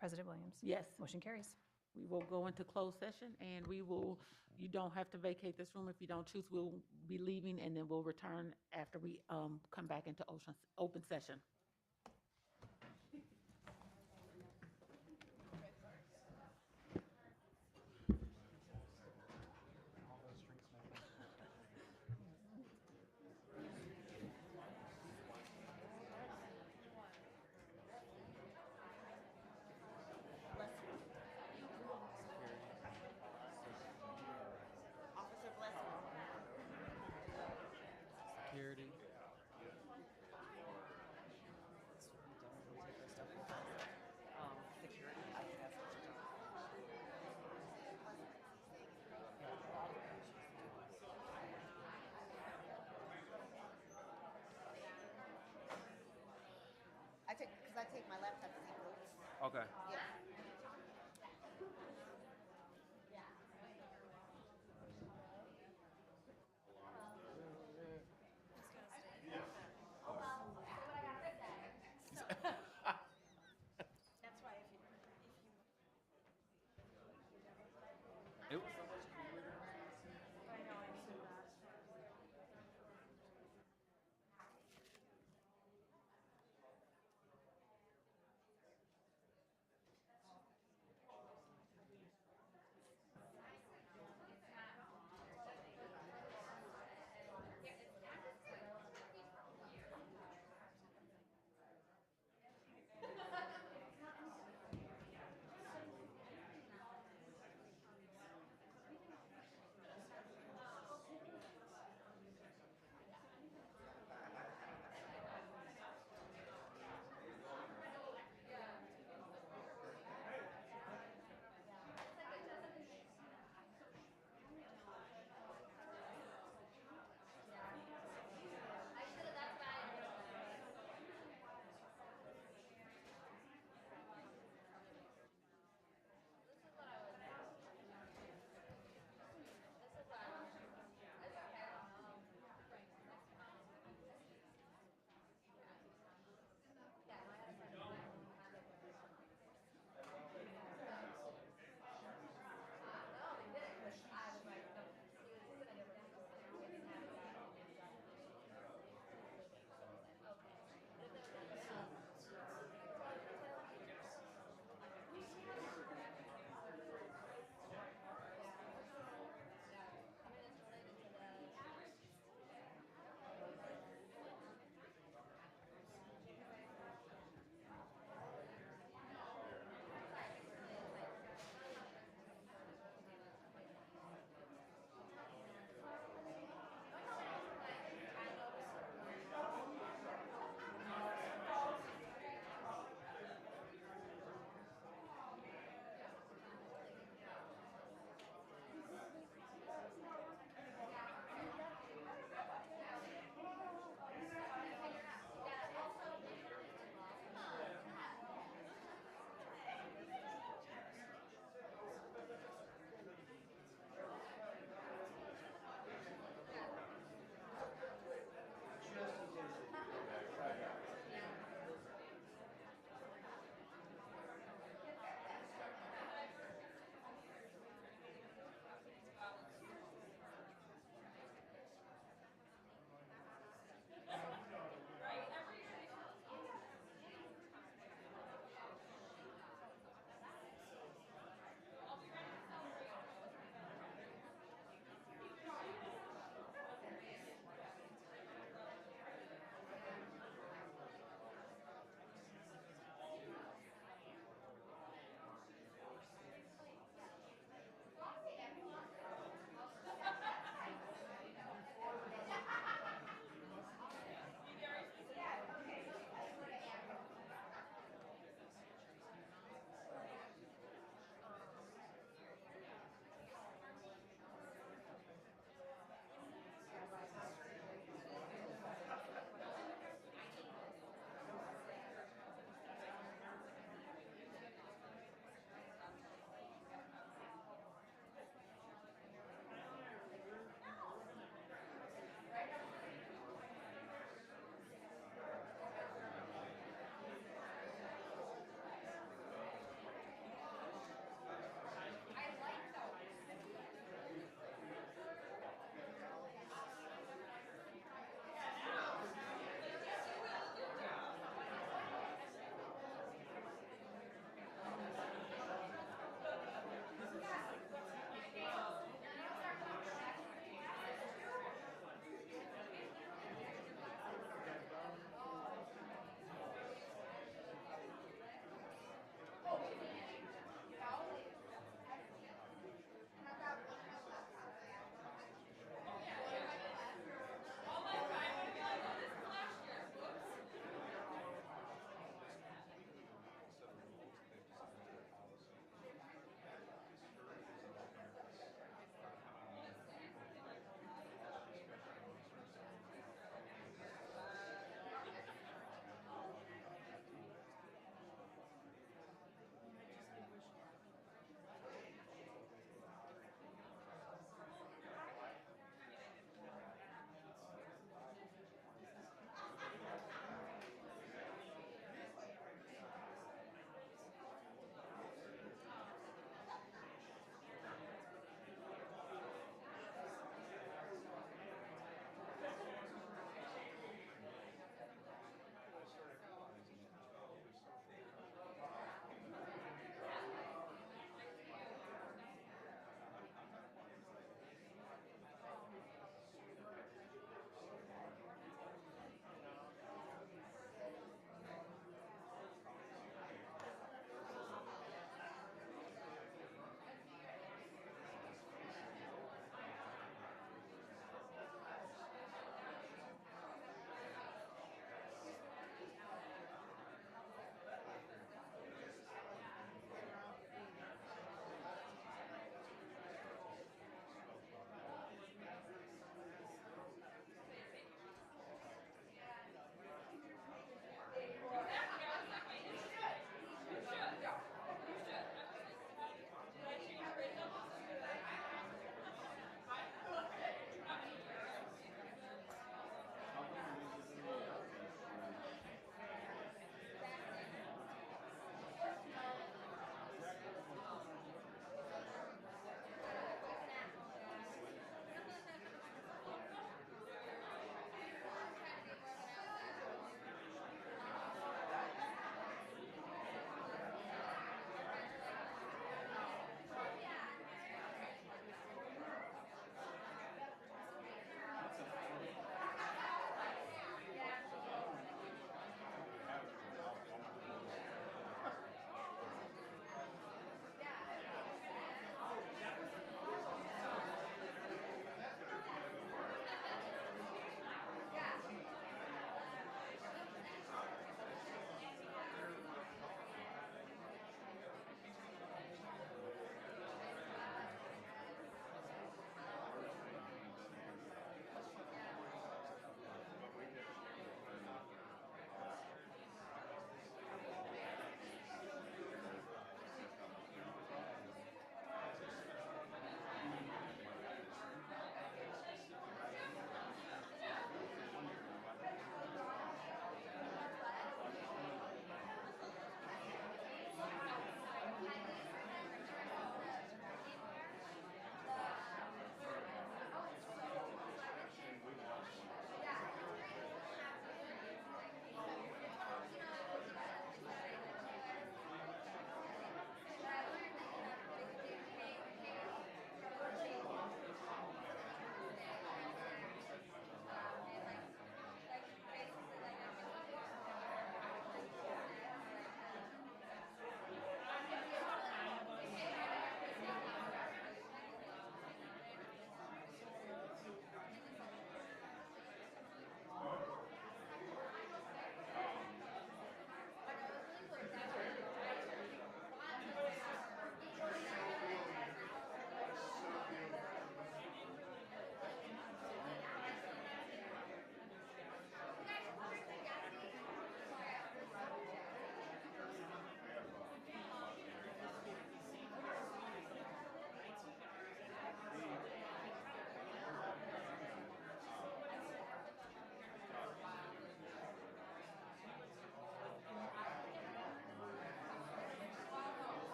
President Williams. Yes. Motion carries. We will go into closed session, and you don't have to vacate this room if you don't choose. We'll be leaving, and then we'll return after we come back into open session. Security. because I take my laptop to see groups. Okay. Yeah. That's why if you It was so much cooler than I know, I needed that.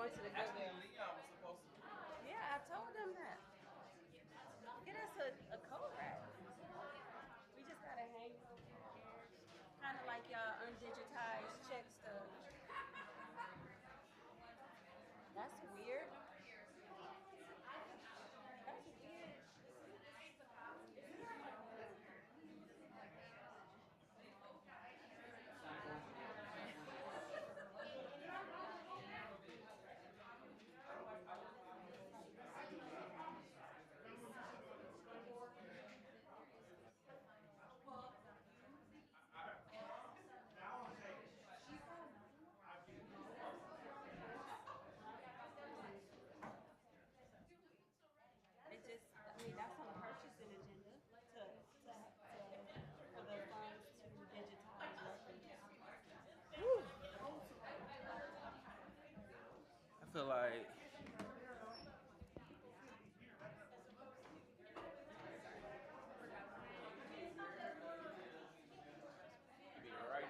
going to the Goodwill. Yeah, I told them that. Get us a coat rack. We just gotta hang it over here. Kind of like y'all undigitized check stuff. That's weird. That's weird. It just, I mean, that's on the purchasing agenda for the funds to digitize records. I feel like right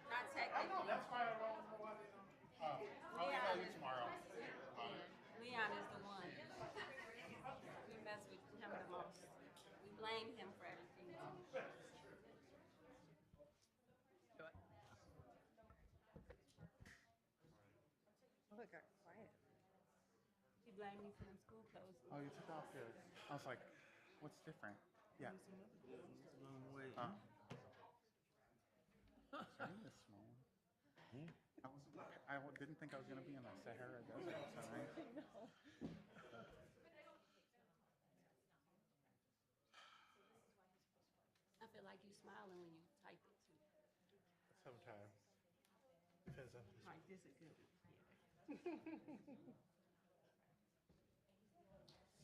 Not technically. That's why I don't know why they don't. I'll email you tomorrow. Leon is the one. We mess with him the most. We blame him for everything. Oh, it got quiet. He blamed me for them school clothes. Oh, you took off your. I was like, what's different? Yeah. Sorry, this small. I didn't think I was gonna be in the Sahara Desert tonight. I feel like you smiling when you type it too. Sometimes. Depends on who's. Like, this is good.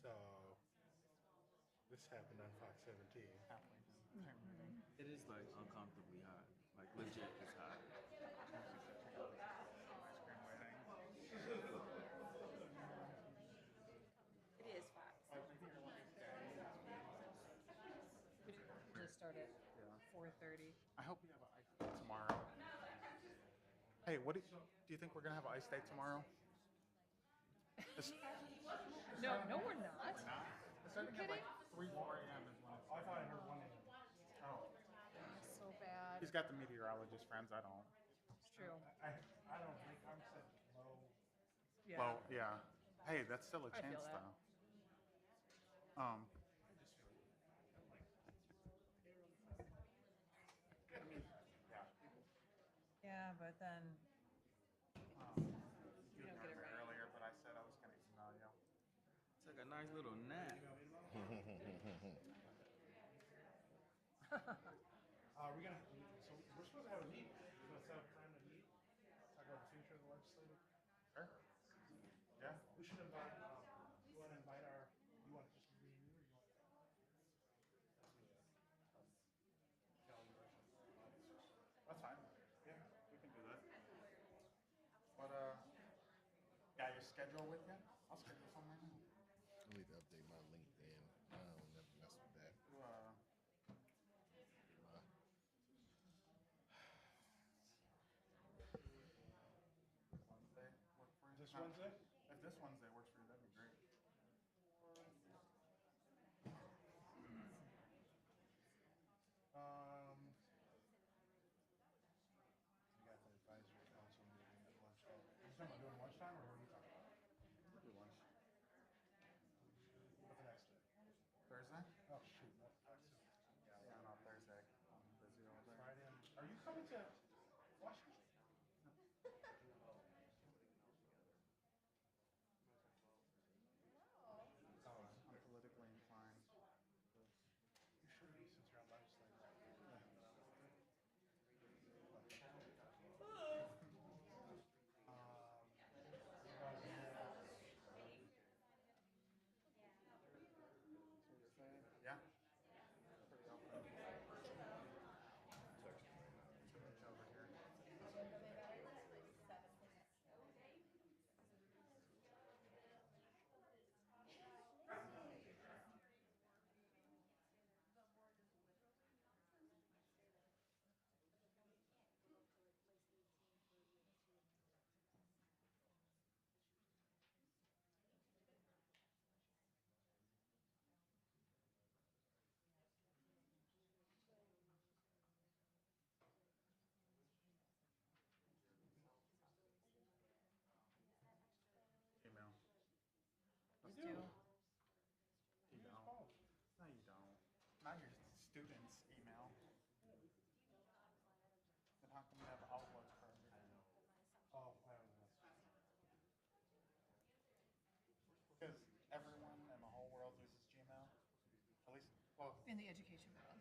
So, this happened on Fox 17. It is like uncomfortably hot. Like legit, it's hot. It is Fox. Just start at 4:30. I hope we have an ice day tomorrow. Hey, what do you think we're gonna have an ice day tomorrow? No, we're not. We're not. It's starting at like 3, 4 a.m. is when it's. I thought I heard 1 a.m. Oh. So bad. He's got the meteorologist friends. I don't. It's true. I don't think I'm set low. Yeah. Well, yeah. Hey, that's still a I feel chance that. though. Yeah, but then You don't get it right. earlier, but I said I was gonna email you. It's like a nice little nap. We're gonna. So we're supposed to have a meeting. We're supposed to have time to meet. Talk about the future of the legislative. Sure. Yeah. We should invite. You want to invite our? You want just me and you, or you want? That's fine. Yeah, we can do that. What got your schedule with you? I'll schedule something right now. I need to update my LinkedIn. I don't never mess with that. Wednesday work for you? This Wednesday? If this Wednesday works for you, that'd be great. We got the advisory council meeting at lunchtime. Are you talking about doing lunchtime, or what are you talking about? We'll do lunch. What's the next day? Thursday? Oh shoot, that's too. Yeah, no, Thursday. I'm busy all day. Friday. Are you coming to Washington? do. You don't. No, you don't. Not your students' email. Then how come you have Outlook for everything? Oh, I don't know. Because everyone in the whole world uses Gmail. At least, well, In the education world.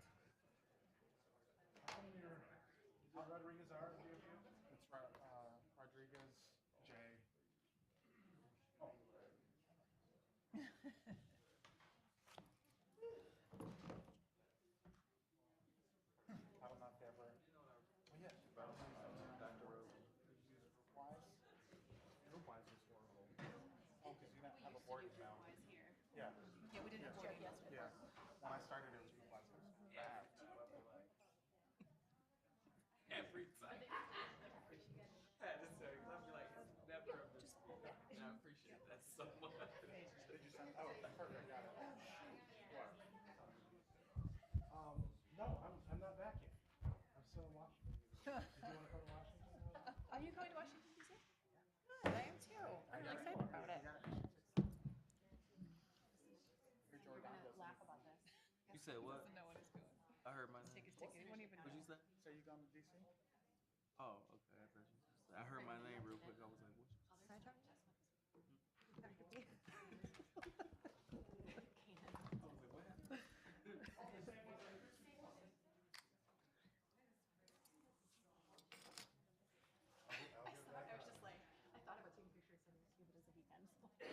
How come your Rodriguez R and GRPS? it's Rodriguez J. Oh. I don't know if you ever. Well, yeah. Dr. Rose. You use GroupWise? GroupWise is horrible. Oh, because you don't have a board email. Here. Yeah. Yeah, we didn't have GRPS before. Yeah. When I started, it was GroupWise. It was bad. Every time. I had to say, I'd be like, it's never a mistake. And I appreciate that so much. Did you send? Oh, perfect. Got it. No, I'm not back yet. I'm still in Washington. Did you want to come to Washington? Are you going to Washington, D.C.? Good, I am too. I'm really excited about it. You're gonna laugh about this. You said what? Doesn't know what he's doing. I heard my Let's name. take his ticket. He won't even What'd you say? So you going to DC? Oh, okay. I thought you said. I heard my name real quick. I was like, what? I was just like, I thought about taking pictures and sending it to you, but it's a weekend. Can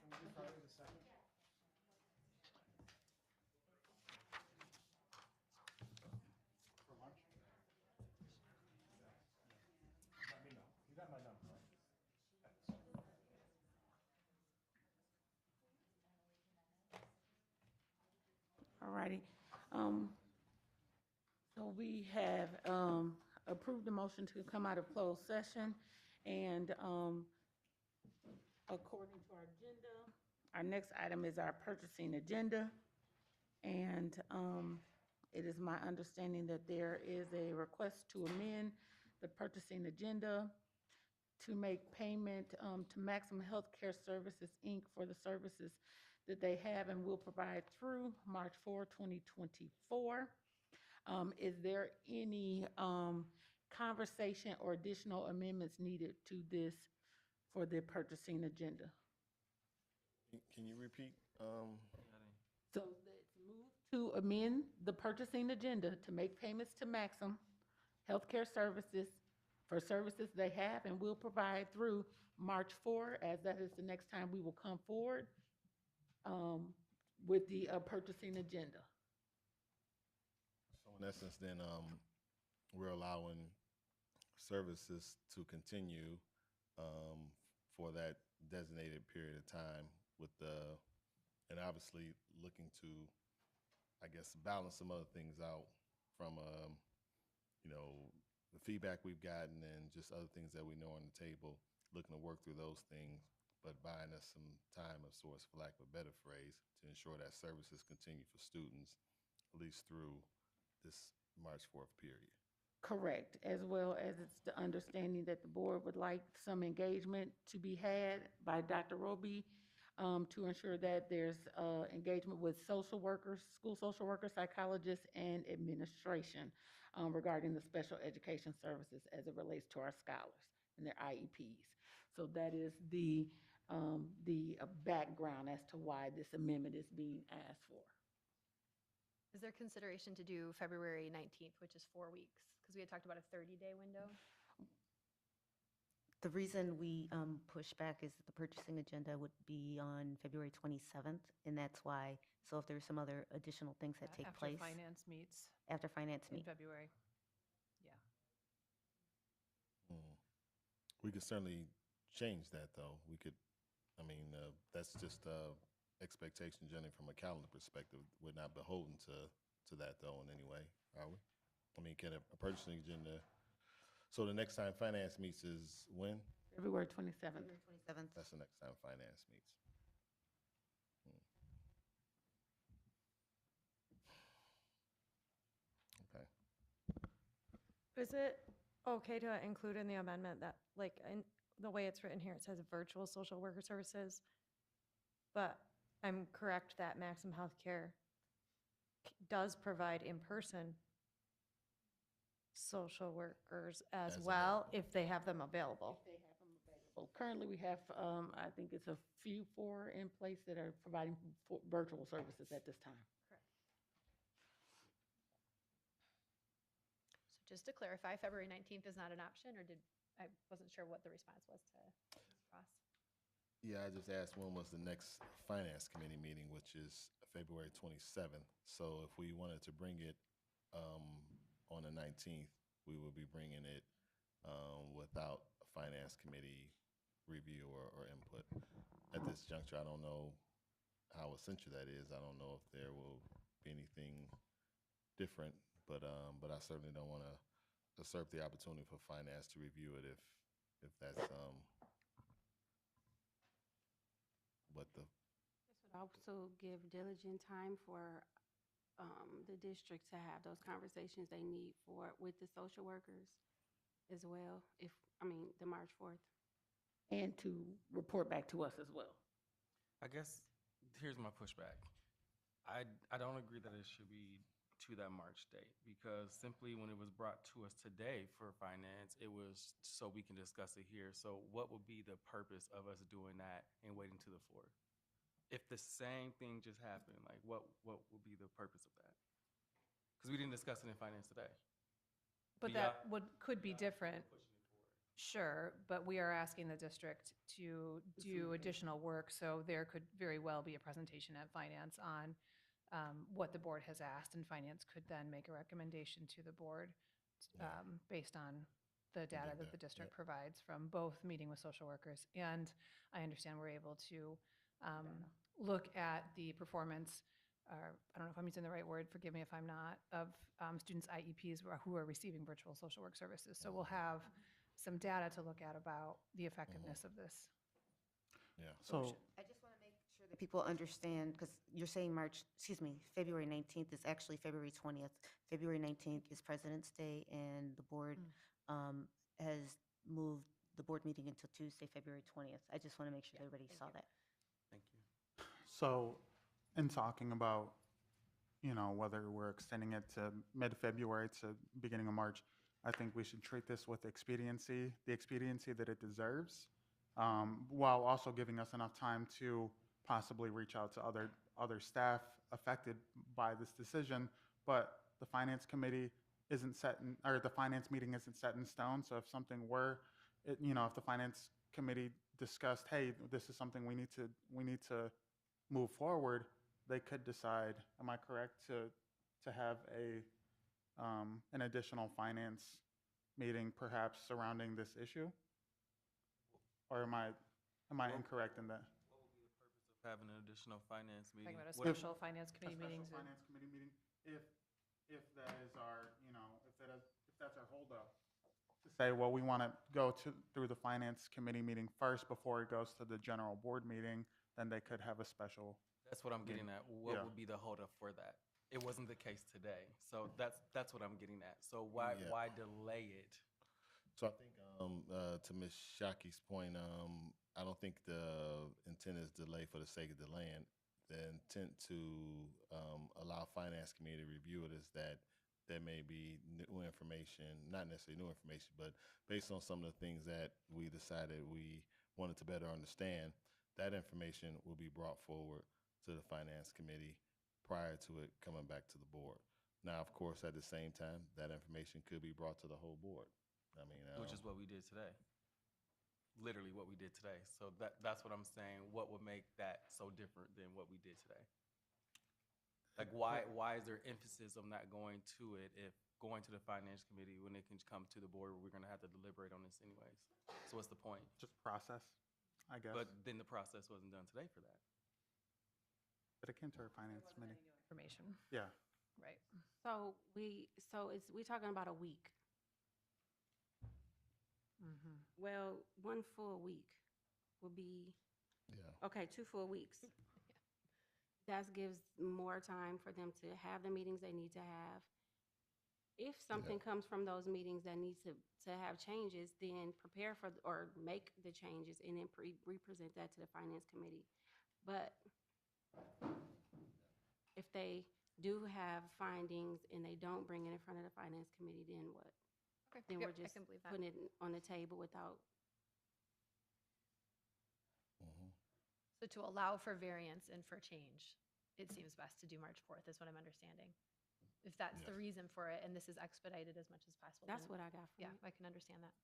we do Friday the 2nd? For lunch? Let me know. You got my number, right? All righty. So we have approved the motion to come out of closed session, and according to our agenda, our next item is our purchasing agenda. And it is my understanding that there is a request to amend the purchasing agenda to make payment to Maximum Healthcare Services, Inc. for the services that they have and will provide through March 4, 2024. Is there any conversation or additional amendments needed to this for the purchasing agenda? Can you repeat? So it's moved to amend the purchasing agenda to make payments to Maxim Healthcare Services for services they have and will provide through March 4, as that is the next time we will come forward with the purchasing agenda. So in essence, then we're allowing services to continue for that designated period of time with the, and obviously looking to, I guess, balance some other things out from, you know, the feedback we've gotten and just other things that we know on the table, looking to work through those things, but buying us some time of sorts, for lack of a better phrase, to ensure that services continue for students, at least through this March 4th period. Correct, as well as it's the understanding that the board would like some engagement to be had by Dr. Roby to ensure that there's engagement with social workers, school social workers, psychologists, and administration regarding the special education services as it relates to our scholars and their IEPs. So that is the background as to why this amendment is being asked for. Is there consideration to do February 19th, which is 4 weeks? Because we had talked about a 30-day window. The reason we push back is that the purchasing agenda would be on February 27th, and that's why, so if there's some other additional things that take place. After finance meets. After finance In meet. February. Yeah. We could certainly change that, though. We could, I mean, that's just expectation generally from a calendar perspective. We're not beholden to that, though, in any way, are we? I mean, can a purchasing agenda, so the next time finance meets is when? February 27th. February 27th. That's the next time finance meets. Okay. Is it okay to include in the amendment that, like, in the way it's written here, it says virtual social worker services? But I'm correct that Maxim Healthcare does provide in-person social workers as well, if they have them available. Well, currently we have, I think it's a few, 4 in place that are providing virtual services at this time. So just to clarify, February 19th is not an option, or I wasn't sure what the response was to Ross. Yeah, I just asked when was the next finance committee meeting, which is February 27th. So if we wanted to bring it on the 19th, we would be bringing it without a finance committee review or input. At this juncture, I don't know how essential that is. I don't know if there will be anything different, but I certainly don't want to usurp the opportunity for finance to review it if that's what the. This would also give diligent time for the district to have those conversations they need with the social workers as well, the March 4th. And to report back to us as well. I guess here's my pushback. I don't agree that it should be to that March date, because simply when it was brought to us today for finance, it was so we can discuss it here. So what would be the purpose of us doing that and waiting to the 4th? If the same thing just happened, like what would be the purpose of that? Because we didn't discuss it in finance today. But that could be different. Sure, but we are asking the district to do additional work, so there could very well be a presentation at finance on what the board has asked, and finance could then make a recommendation to the board based on the data that the district provides from both meeting with social workers. And I understand we're able to look at the performance, I don't know if I'm using the right word, forgive me if I'm not, of students' IEPs who are receiving virtual social work services. So we'll have some data to look at about the effectiveness of this. Yeah. So I just want to make sure that people understand, because you're saying February 19th is actually February 20th. February 19th is President's Day, and the board has moved the board meeting until Tuesday, February 20th. I just want to make sure everybody saw that. Thank you. So in talking about, whether we're extending it to mid-February to beginning of March, I think we should treat this with the expediency that it deserves, while also giving us enough time to possibly reach out to other staff affected by this decision. But the finance committee isn't set in, or the finance meeting isn't set in stone. So if something were, if the finance committee discussed, hey, this is something we need to move forward, they could decide, am I correct, to have an additional finance meeting perhaps surrounding this issue? Or am I incorrect in that? What would be the purpose of having an additional finance meeting? Talking about a special finance committee meeting. Finance committee meeting, if that is our, if that's our holdup, to say, well, we want to go through the finance committee meeting first before it goes to the general board meeting, then they could have a special. That's what I'm getting at. What would be the holdup for that? It wasn't the case today, so that's what I'm getting at. So why delay it? So I think to Ms. Shockey's point, I don't think the intent is delay for the sake of delaying. The intent to allow finance committee to review it is that there may be new information, not necessarily new information, but based on some of the things that we decided we wanted to better understand, that information will be brought forward to the finance committee prior to it coming back to the board. Now, of course, at the same time, that information could be brought to the whole board. I mean, which is what we did today. Literally what we did today. So that's what I'm saying. What would make that so different than what we did today? Like, why is there emphasis on not going to it if going to the finance committee when it can come to the board, we're going to have to deliberate on this anyways? So what's the point? Just process, I guess. But then the process wasn't done today for that. But it came to our finance committee. Information. Yeah. Right. So we talking about a week. Mm-hmm. Well, 1 full week will be, okay, 2 full weeks. That gives more time for them to have the meetings they need to have. If something comes from those meetings that needs to have changes, then prepare for or make the changes and then represent that to the finance committee. But if they do have findings and they don't bring it in front of the finance committee, then what? Okay. Then Yep, we're just I can believe that. putting it on the table without, So to allow for variance and for change, it seems best to do March 4th, is what I'm understanding. If that's the reason for it, and this is expedited as much as possible. that's then- what I got from Yeah, it. I can understand that.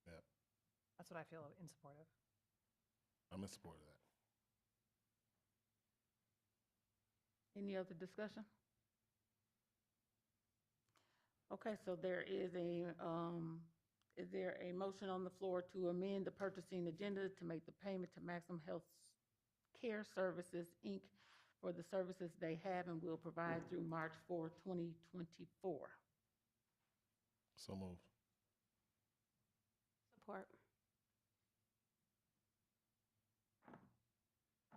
Yeah, That's what I feel in support of. I'm in support of that. Any other discussion? Okay, so is there a motion on the floor to amend the purchasing agenda to make the payment to Maximum Health Care Services, Inc. for the services they have and will provide through March 4, 2024? So moved. Support.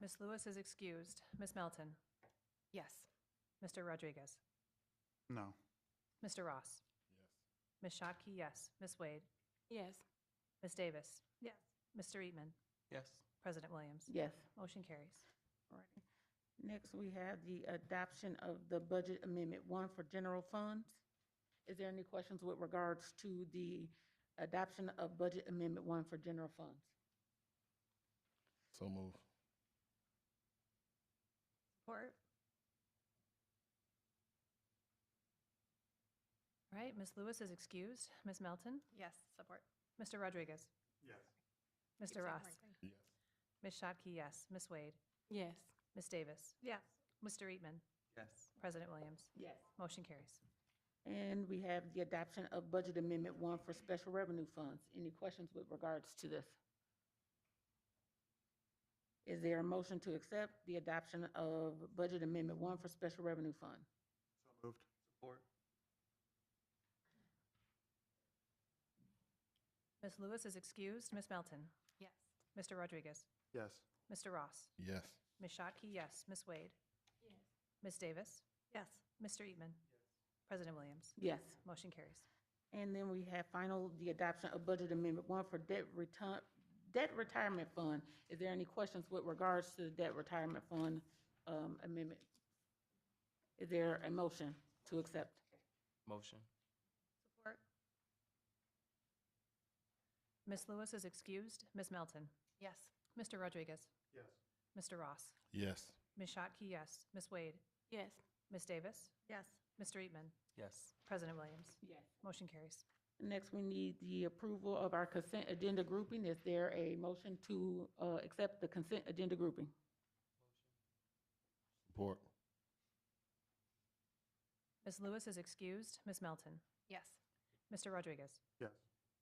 Ms. Lewis is excused. Ms. Melton? Yes. Mr. Rodriguez? No. Mr. Ross? Yes. Ms. Shotke, yes. Ms. Wade? Yes. Ms. Davis? Yes. Mr. Eatman? Yes. President Williams? Yes. Motion carries. Alrighty. Next, we have the adoption of the Budget Amendment 1 for general funds. Is there any questions with regards to the adoption of Budget Amendment 1 for general funds? So moved. Support. All right, Ms. Lewis is excused. Ms. Melton? Yes, support. Mr. Rodriguez? Yes. Mr. Keep saying Ross? the right thing. Yes. Ms. Shotke, yes. Ms. Wade? Yes. Ms. Davis? Yes. Mr. Eatman? Yes. President Williams? Yes. Motion carries. And we have the adoption of Budget Amendment 1 for special revenue funds. Any questions with regards to this? Is there a motion to accept the adoption of Budget Amendment 1 for special revenue fund? So moved. Support. Ms. Lewis is excused. Ms. Melton? Yes. Mr. Rodriguez? Yes. Mr. Ross? Yes. Ms. Shotke, yes. Ms. Wade? Yes. Ms. Davis? Yes. Mr. Eatman? President Williams? Yes. Motion carries. And then we have the adoption of Budget Amendment 1 for debt retirement fund. Is there any questions with regards to the debt retirement fund amendment? Is there a motion to accept? Motion. Support. Ms. Lewis is excused. Ms. Melton? Yes. Mr. Rodriguez? Yes. Mr. Ross? Yes. Ms. Shotke, yes. Ms. Wade? Yes. Ms. Davis? Yes. Mr. Eatman? Yes. President Williams? Yes. Motion carries. Next, we need the approval of our consent agenda grouping. Is there a motion to accept the consent agenda grouping? Support. Ms. Lewis is excused. Ms. Melton? Yes. Mr. Rodriguez? Yes.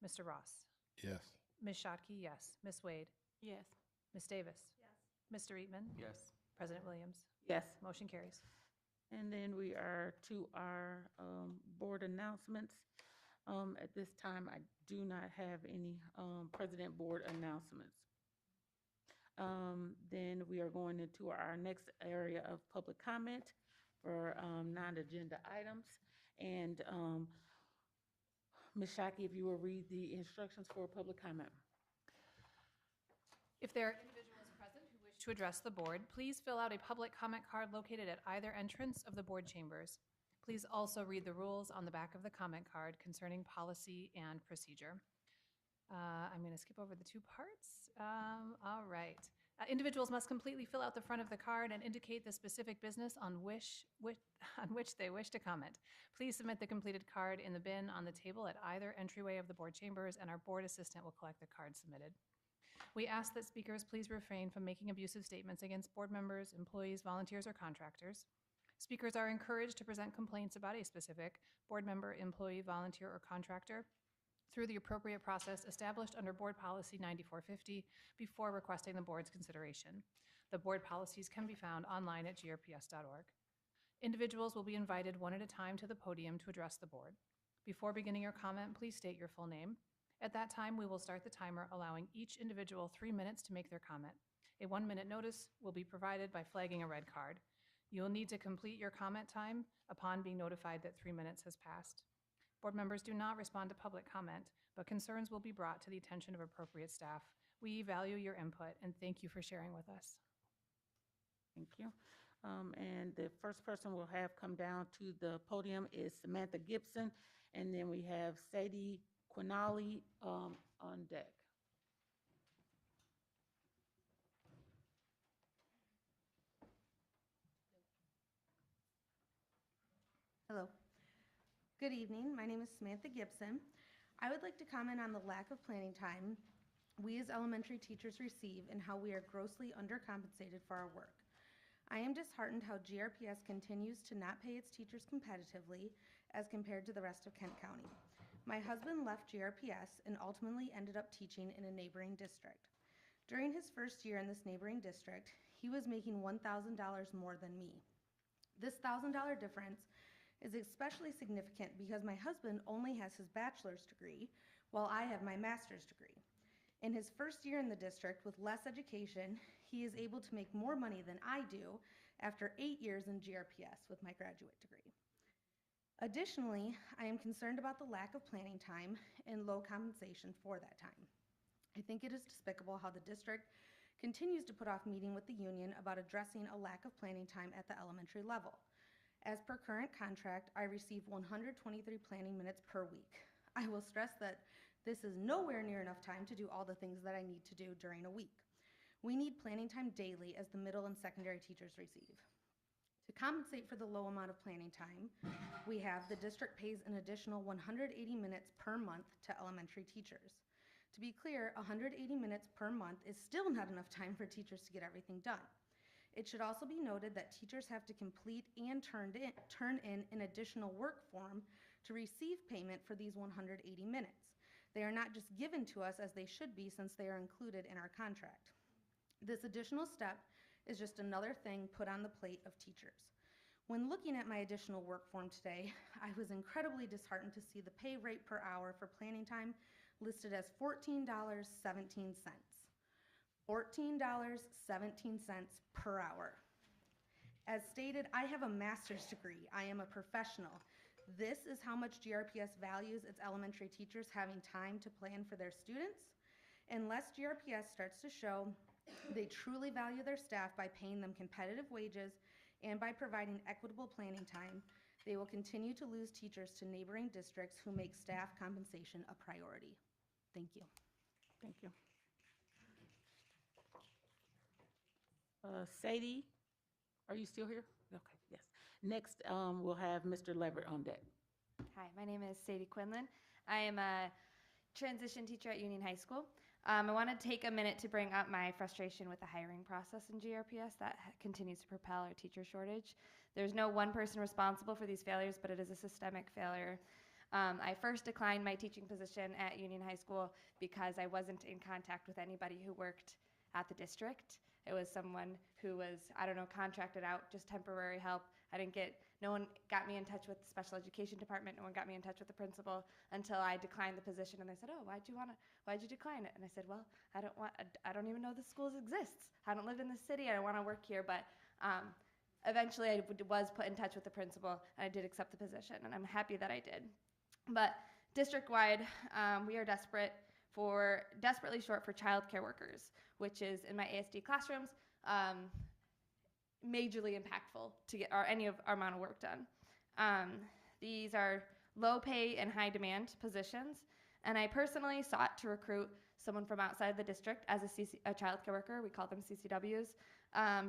Mr. Ross? Yes. Ms. Shotke, yes. Ms. Wade? Yes. Ms. Davis? Yes. Mr. Eatman? Yes. President Williams? Yes. Motion carries. And then we are to our board announcements. At this time, I do not have any president board announcements. Then we are going into our next area of public comment for non-agenda items. And Ms. Shaki, if you will read the instructions for public comment. If there are individuals present who wish to address the board, please fill out a public comment card located at either entrance of the board chambers. Please also read the rules on the back of the comment card concerning policy and procedure. I'm going to skip over the two parts. All right. Individuals must completely fill out the front of the card and indicate the specific business on which they wish to comment. Please submit the completed card in the bin on the table at either entryway of the board chambers, and our board assistant will collect the card submitted. We ask that speakers please refrain from making abusive statements against board members, employees, volunteers, or contractors. Speakers are encouraged to present complaints about a specific board member, employee, volunteer, or contractor through the appropriate process established under Board Policy 9450 before requesting the board's consideration. The board policies can be found online at grps.org. Individuals will be invited one at a time to the podium to address the board. Before beginning your comment, please state your full name. At that time, we will start the timer, allowing each individual 3 minutes to make their comment. A 1-minute notice will be provided by flagging a red card. You will need to complete your comment time upon being notified that 3 minutes has passed. Board members do not respond to public comment, but concerns will be brought to the attention of appropriate staff We value your input, and thank you for sharing with us. Thank you. And the first person we'll have come down to the podium is Samantha Gibson, and then we have Sadie Quinali on deck. Hello. Good evening. My name is Samantha Gibson. I would like to comment on the lack of planning time we as elementary teachers receive and how we are grossly undercompensated for our work. I am disheartened how GRPS continues to not pay its teachers competitively as compared to the rest of Kent County. My husband left GRPS and ultimately ended up teaching in a neighboring district. During his first year in this neighboring district, he was making $1,000 more than me. This $1,000 difference is especially significant because my husband only has his bachelor's degree while I have my master's degree. In his first year in the district with less education, he is able to make more money than I do after 8 years in GRPS with my graduate degree. Additionally, I am concerned about the lack of planning time and low compensation for that time. I think it is despicable how the district continues to put off meeting with the union about addressing a lack of planning time at the elementary level. As per current contract, I receive 123 planning minutes per week. I will stress that this is nowhere near enough time to do all the things that I need to do during a week. We need planning time daily as the middle and secondary teachers receive. To compensate for the low amount of planning time, we have the district pays an additional 180 minutes per month to elementary teachers. To be clear, 180 minutes per month is still not enough time for teachers to get everything done. It should also be noted that teachers have to complete and turn in an additional work form to receive payment for these 180 minutes. They are not just given to us as they should be since they are included in our contract. This additional step is just another thing put on the plate of teachers. When looking at my additional work form today, I was incredibly disheartened to see the pay rate per hour for planning time listed as $14.17. $14.17 per hour. As stated, I have a master's degree. I am a professional. This is how much GRPS values its elementary teachers having time to plan for their students. Unless GRPS starts to show they truly value their staff by paying them competitive wages and by providing equitable planning time, they will continue to lose teachers to neighboring districts who make staff compensation a priority. Thank you. Thank you. Sadie, are you still here? Okay, yes. Next, we'll have Mr. Leverett on deck. Hi, my name is Sadie Quinlan. I am a transition teacher at Union High School. I want to take a minute to bring up my frustration with the hiring process in GRPS that continues to propel our teacher shortage. There's no one person responsible for these failures, but it is a systemic failure. I first declined my teaching position at Union High School because I wasn't in contact with anybody who worked at the district. It was someone who was, contracted out, just temporary help. No one got me in touch with the special education department. No one got me in touch with the principal until I declined the position. And they said, "Oh, why'd you decline it?" And I said, "Well, I don't even know the schools exists. I don't live in the city. I don't want to work here." But eventually I was put in touch with the principal and I did accept the position, and I'm happy that I did. But district-wide, we are desperately short for childcare workers, which is in my ASD classrooms, majorly impactful to get any of our amount of work done. These are low pay and high demand positions, and I personally sought to recruit someone from outside the district as a childcare worker, we call them CCWs,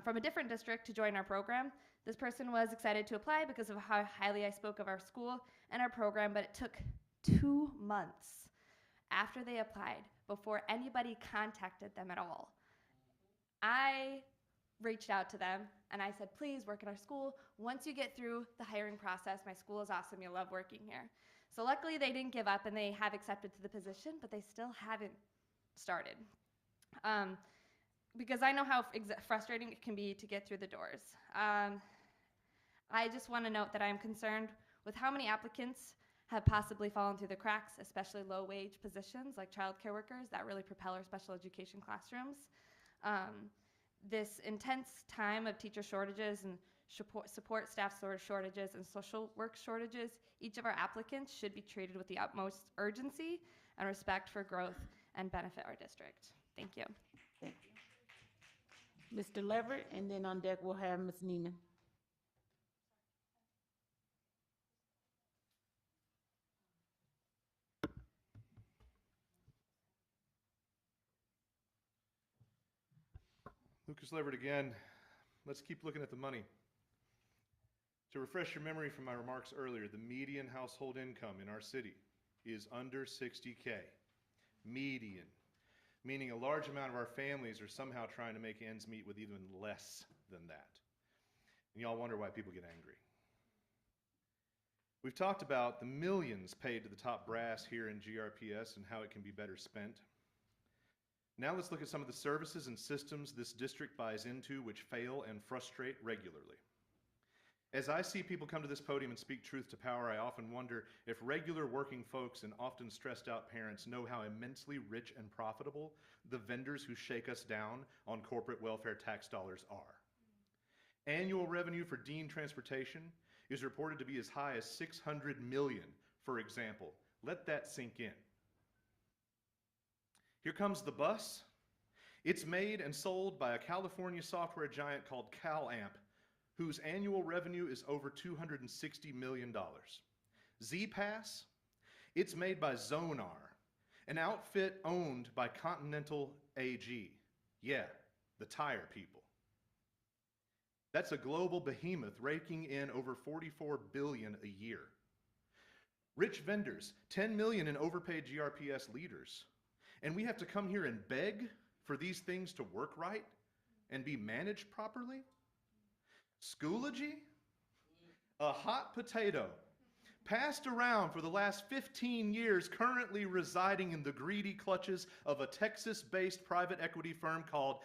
from a different district to join our program. This person was excited to apply because of how highly I spoke of our school and our program, but it took 2 months after they applied before anybody contacted them at all. I reached out to them and I said, "Please work at our school. Once you get through the hiring process, my school is awesome. You'll love working here." So luckily they didn't give up and they have accepted to the position, but they still haven't started. Because I know how frustrating it can be to get through the doors. I just want to note that I am concerned with how many applicants have possibly fallen through the cracks, especially low-wage positions like childcare workers that really propel our special education classrooms. This intense time of teacher shortages and support staff shortages and social work shortages, each of our applicants should be treated with the utmost urgency and respect for growth and benefit our district. Thank you. Thank you. Mr. Leverett, and then on deck we'll have Ms. Neiman. Lucas Leverett again. Let's keep looking at the money. To refresh your memory from my remarks earlier, the median household income in our city is under 60K. Median. Meaning a large amount of our families are somehow trying to make ends meet with even less than that. And y'all wonder why people get angry. We've talked about the millions paid to the top brass here in GRPS and how it can be better spent. Now let's look at some of the services and systems this district buys into which fail and frustrate regularly. As I see people come to this podium and speak truth to power, I often wonder if regular working folks and often stressed out parents know how immensely rich and profitable the vendors who shake us down on corporate welfare tax dollars are. Annual revenue for Dean Transportation is reported to be as high as $600 million, for example. Let that sink in. Here comes the bus. It's made and sold by a California software giant called CalAmp, whose annual revenue is over $260 million. Z-Pass, it's made by Zonar, an outfit owned by Continental AG. Yeah, the tire people. That's a global behemoth raking in over $44 billion a year. Rich vendors, $10 million in overpaid GRPS leaders. And we have to come here and beg for these things to work right and be managed properly? Schoology? A hot potato, passed around for the last 15 years, currently residing in the greedy clutches of a Texas-based private equity firm called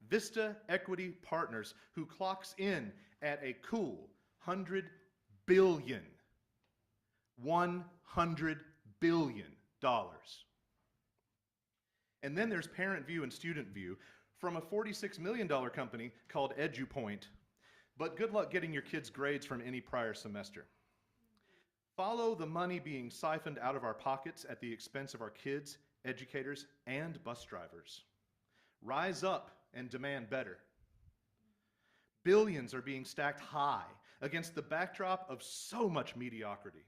Vista Equity Partners, who clocks in at a cool $100 billion. $100 billion. And then there's Parent View and Student View from a $46 million company called EduPoint. But good luck getting your kids' grades from any prior semester. Follow the money being siphoned out of our pockets at the expense of our kids, educators, and bus drivers. Rise up and demand better. Billions are being stacked high against the backdrop of so much mediocrity.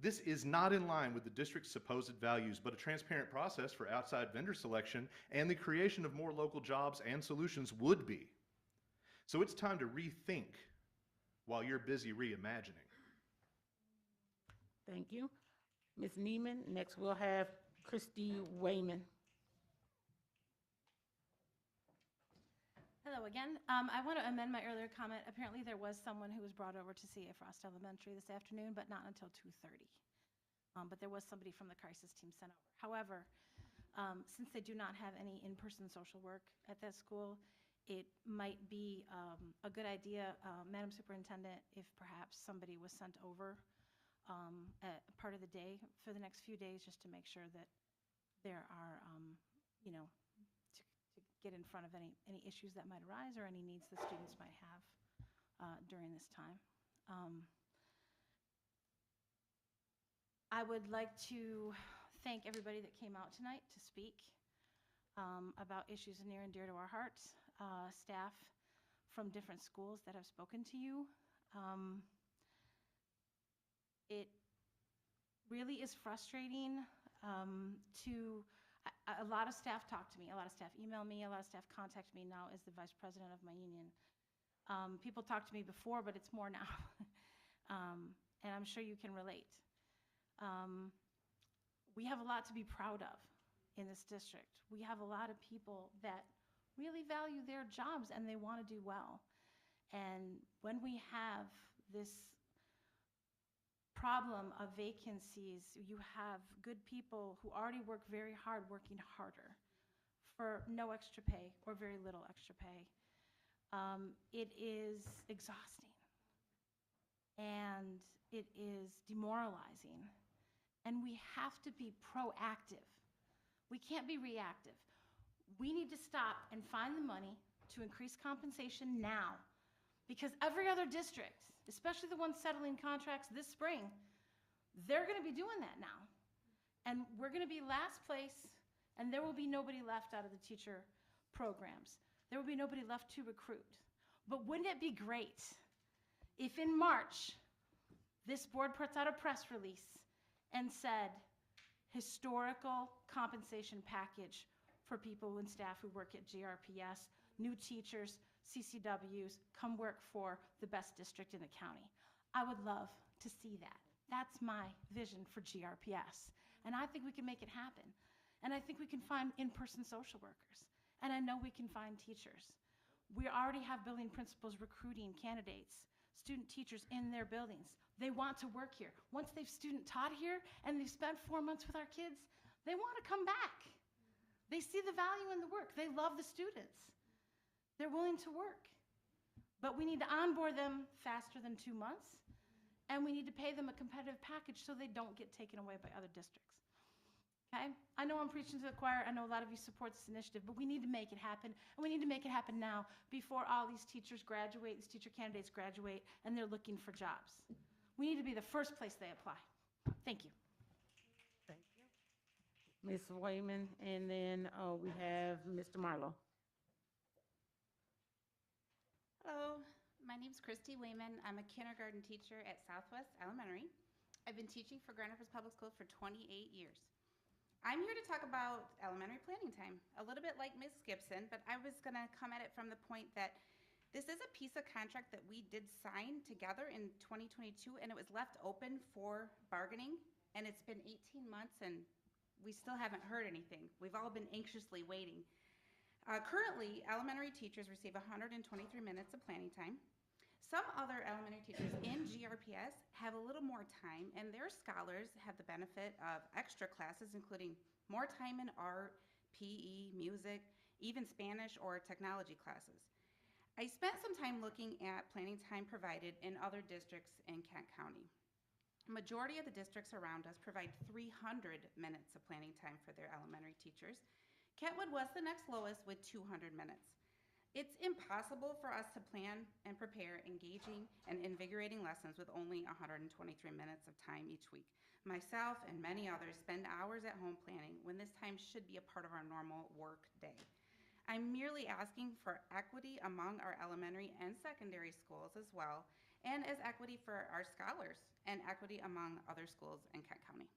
This is not in line with the district's supposed values, but a transparent process for outside vendor selection and the creation of more local jobs and solutions would be. So it's time to rethink while you're busy reimagining. Thank you. Ms. Neiman, next we'll have Christy Wayman. Hello again. I want to amend my earlier comment. Apparently there was someone who was brought over to CA Frost Elementary this afternoon, but not until 2:30. But there was somebody from the crisis team sent over. However, since they do not have any in-person social work at that school, it might be a good idea, Madam Superintendent, if perhaps somebody was sent over at part of the day for the next few days, just to make sure that there are, you know, to get in front of any issues that might arise or any needs the students might have during this time. I would like to thank everybody that came out tonight to speak about issues near and dear to our hearts. Staff from different schools that have spoken to you. It really is frustrating a lot of staff talk to me, a lot of staff email me, a lot of staff contact me now as the vice president of my union. People talk to me before, but it's more now. And I'm sure you can relate. We have a lot to be proud of in this district. We have a lot of people that really value their jobs and they want to do well. And when we have this problem of vacancies, you have good people who already work very hard working harder for no extra pay or very little extra pay. It is exhausting and it is demoralizing. And we have to be proactive. We can't be reactive. We need to stop and find the money to increase compensation now, because every other district, especially the ones settling contracts this spring, they're going to be doing that now. And we're going to be last place And there will be nobody left out of the teacher programs. There will be nobody left to recruit. But wouldn't it be great if in March, this board puts out a press release and said, historical compensation package for people and staff who work at GRPS, new teachers, CCWs, come work for the best district in the county. I would love to see that. That's my vision for GRPS. And I think we can make it happen. And I think we can find in-person social workers. And I know we can find teachers. We already have building principals recruiting candidates, student teachers in their buildings. They want to work here. Once they've student taught here and they've spent 4 months with our kids, they want to come back. They see the value in the work. They love the students. They're willing to work. But we need to onboard them faster than 2 months, and we need to pay them a competitive package so they don't get taken away by other districts. Okay? I know I'm preaching to the choir. I know a lot of you support this initiative, but we need to make it happen, and we need to make it happen now before all these teachers graduate, these teacher candidates graduate, and they're looking for jobs. We need to be the first place they apply. Thank you. Thank you. Ms. Wayman, and then we have Mr. Marlowe. Hello, my name's Christy Wayman. I'm a kindergarten teacher at Southwest Elementary. I've been teaching for Grand Rapids Public Schools for 28 years. I'm here to talk about elementary planning time, a little bit like Ms. Gibson, but I was gonna come at it from the point that this is a piece of contract that we did sign together in 2022, and it was left open for bargaining, and it's been 18 months, and we still haven't heard anything. We've all been anxiously waiting. Currently, elementary teachers receive 123 minutes of planning time. Some other elementary teachers in GRPS have a little more time, and their scholars have the benefit of extra classes, including more time in art, PE, music, even Spanish or technology classes. I spent some time looking at planning time provided in other districts in Kent County. Majority of the districts around us provide 300 minutes of planning time for their elementary teachers. Kentwood was the next lowest with 200 minutes. It's impossible for us to plan and prepare engaging and invigorating lessons with only 123 minutes of time each week. Myself and many others spend hours at home planning when this time should be a part of our normal work day. I'm merely asking for equity among our elementary and secondary schools as well, and as equity for our scholars and equity among other schools in Kent County.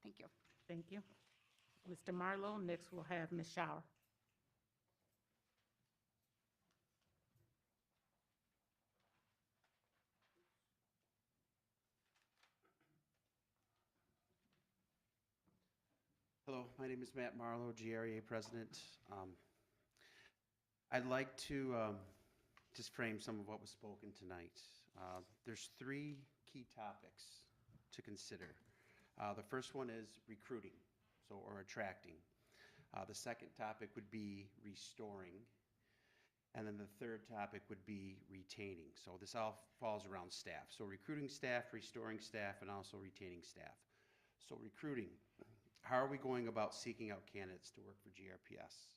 Thank you. Thank you. Mr. Marlowe, next we'll have Ms. Shower. Hello, my name is Matt Marlowe, GREA President. I'd like to just frame some of what was spoken tonight. There's 3 key topics to consider. The first one is recruiting, or attracting. The second topic would be restoring. And then the third topic would be retaining. So this all falls around staff. So recruiting staff, restoring staff, and also retaining staff. So recruiting. How are we going about seeking out candidates to work for GRPS?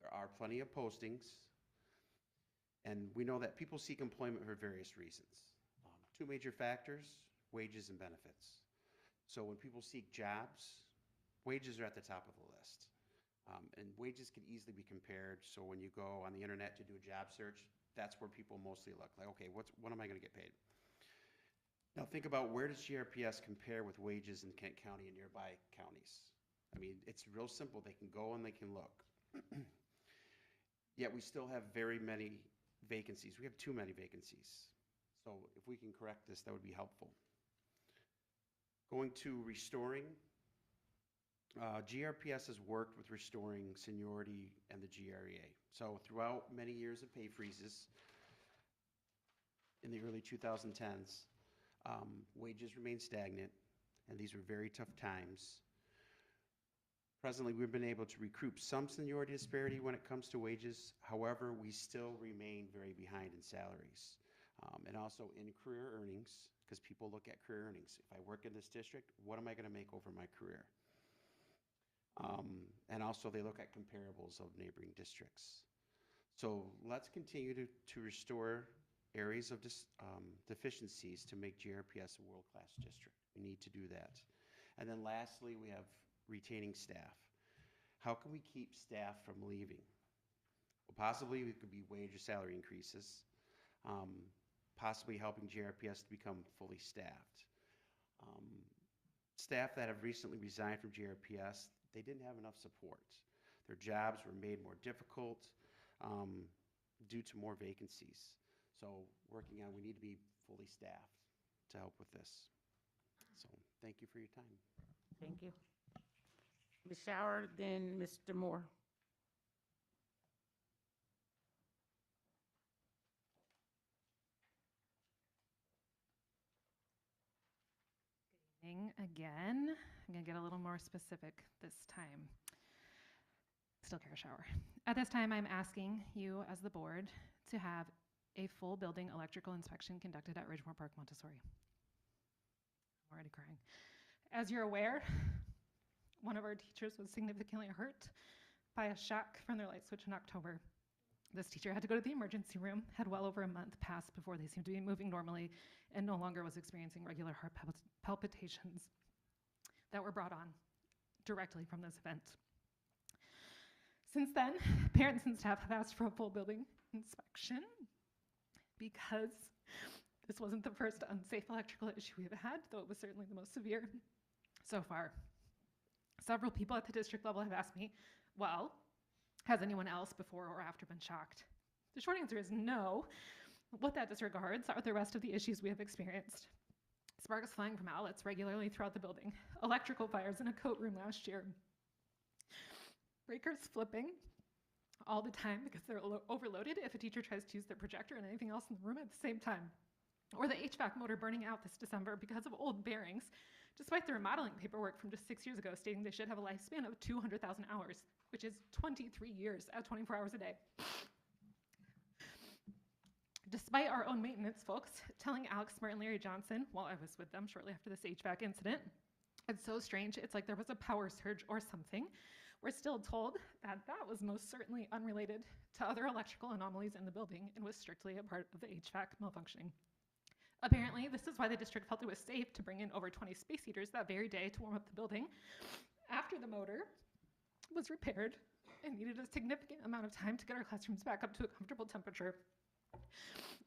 There are plenty of postings, and we know that people seek employment for various reasons. 2 major factors, wages and benefits. So when people seek jobs, wages are at the top of the list. And wages can easily be compared, so when you go on the internet to do a job search, that's where people mostly look, like, okay, what am I gonna get paid? Now think about, where does GRPS compare with wages in Kent County and nearby counties? I mean, it's real simple. They can go and they can look. Yet we still have very many vacancies. We have too many vacancies. So if we can correct this, that would be helpful. Going to restoring. GRPS has worked with restoring seniority and the GREA. So throughout many years of pay freezes in the early 2010s, wages remained stagnant, and these were very tough times. Presently, we've been able to recoup some seniority disparity when it comes to wages. However, we still remain very behind in salaries, and also in career earnings, because people look at career earnings. If I work in this district, what am I going to make over my career? And also they look at comparables of neighboring districts. So let's continue to restore areas of deficiencies to make GRPS a world-class district. We need to do that. And then lastly, we have retaining staff. How can we keep staff from leaving? Well, possibly it could be wage or salary increases, possibly helping GRPS to become fully staffed. Staff that have recently resigned from GRPS, they didn't have enough support. Their jobs were made more difficult due to more vacancies. So working on, we need to be fully staffed to help with this. So thank you for your time. Thank you. Ms. Shower, then Mr. Moore. Again, I'm going to get a little more specific this time. Still Kara Shower. At this time, I'm asking you as the board to have a full building electrical inspection conducted at Ridgemore Park Montessori. I'm already crying. As you're aware, one of our teachers was significantly hurt by a shock from their light switch in October. This teacher had to go to the emergency room, had well over a month passed before they seemed to be moving normally, and no longer was experiencing regular heart palpitations that were brought on directly from this event. Since then, parents and staff have asked for a full building inspection because this wasn't the first unsafe electrical issue we've had, though it was certainly the most severe so far. Several people at the district level have asked me, well, has anyone else before or after been shocked? The short answer is no. What that disregards are the rest of the issues we have experienced. Sparks flying from outlets regularly throughout the building, electrical fires in a coat room last year, breakers flipping all the time because they're overloaded if a teacher tries to use their projector and anything else in the room at the same time, or the HVAC motor burning out this December because of old bearings, despite the remodeling paperwork from just 6 years ago stating they should have a lifespan of 200,000 hours, which is 23 years at 24 hours a day. Despite our own maintenance folks telling Alex Smart and Larry Johnson, while I was with them shortly after this HVAC incident, it's so strange, it's like there was a power surge or something. We're still told that that was most certainly unrelated to other electrical anomalies in the building and was strictly a part of the HVAC malfunctioning. Apparently, this is why the district felt it was safe to bring in over 20 space heaters that very day to warm up the building after the motor was repaired and needed a significant amount of time to get our classrooms back up to a comfortable temperature.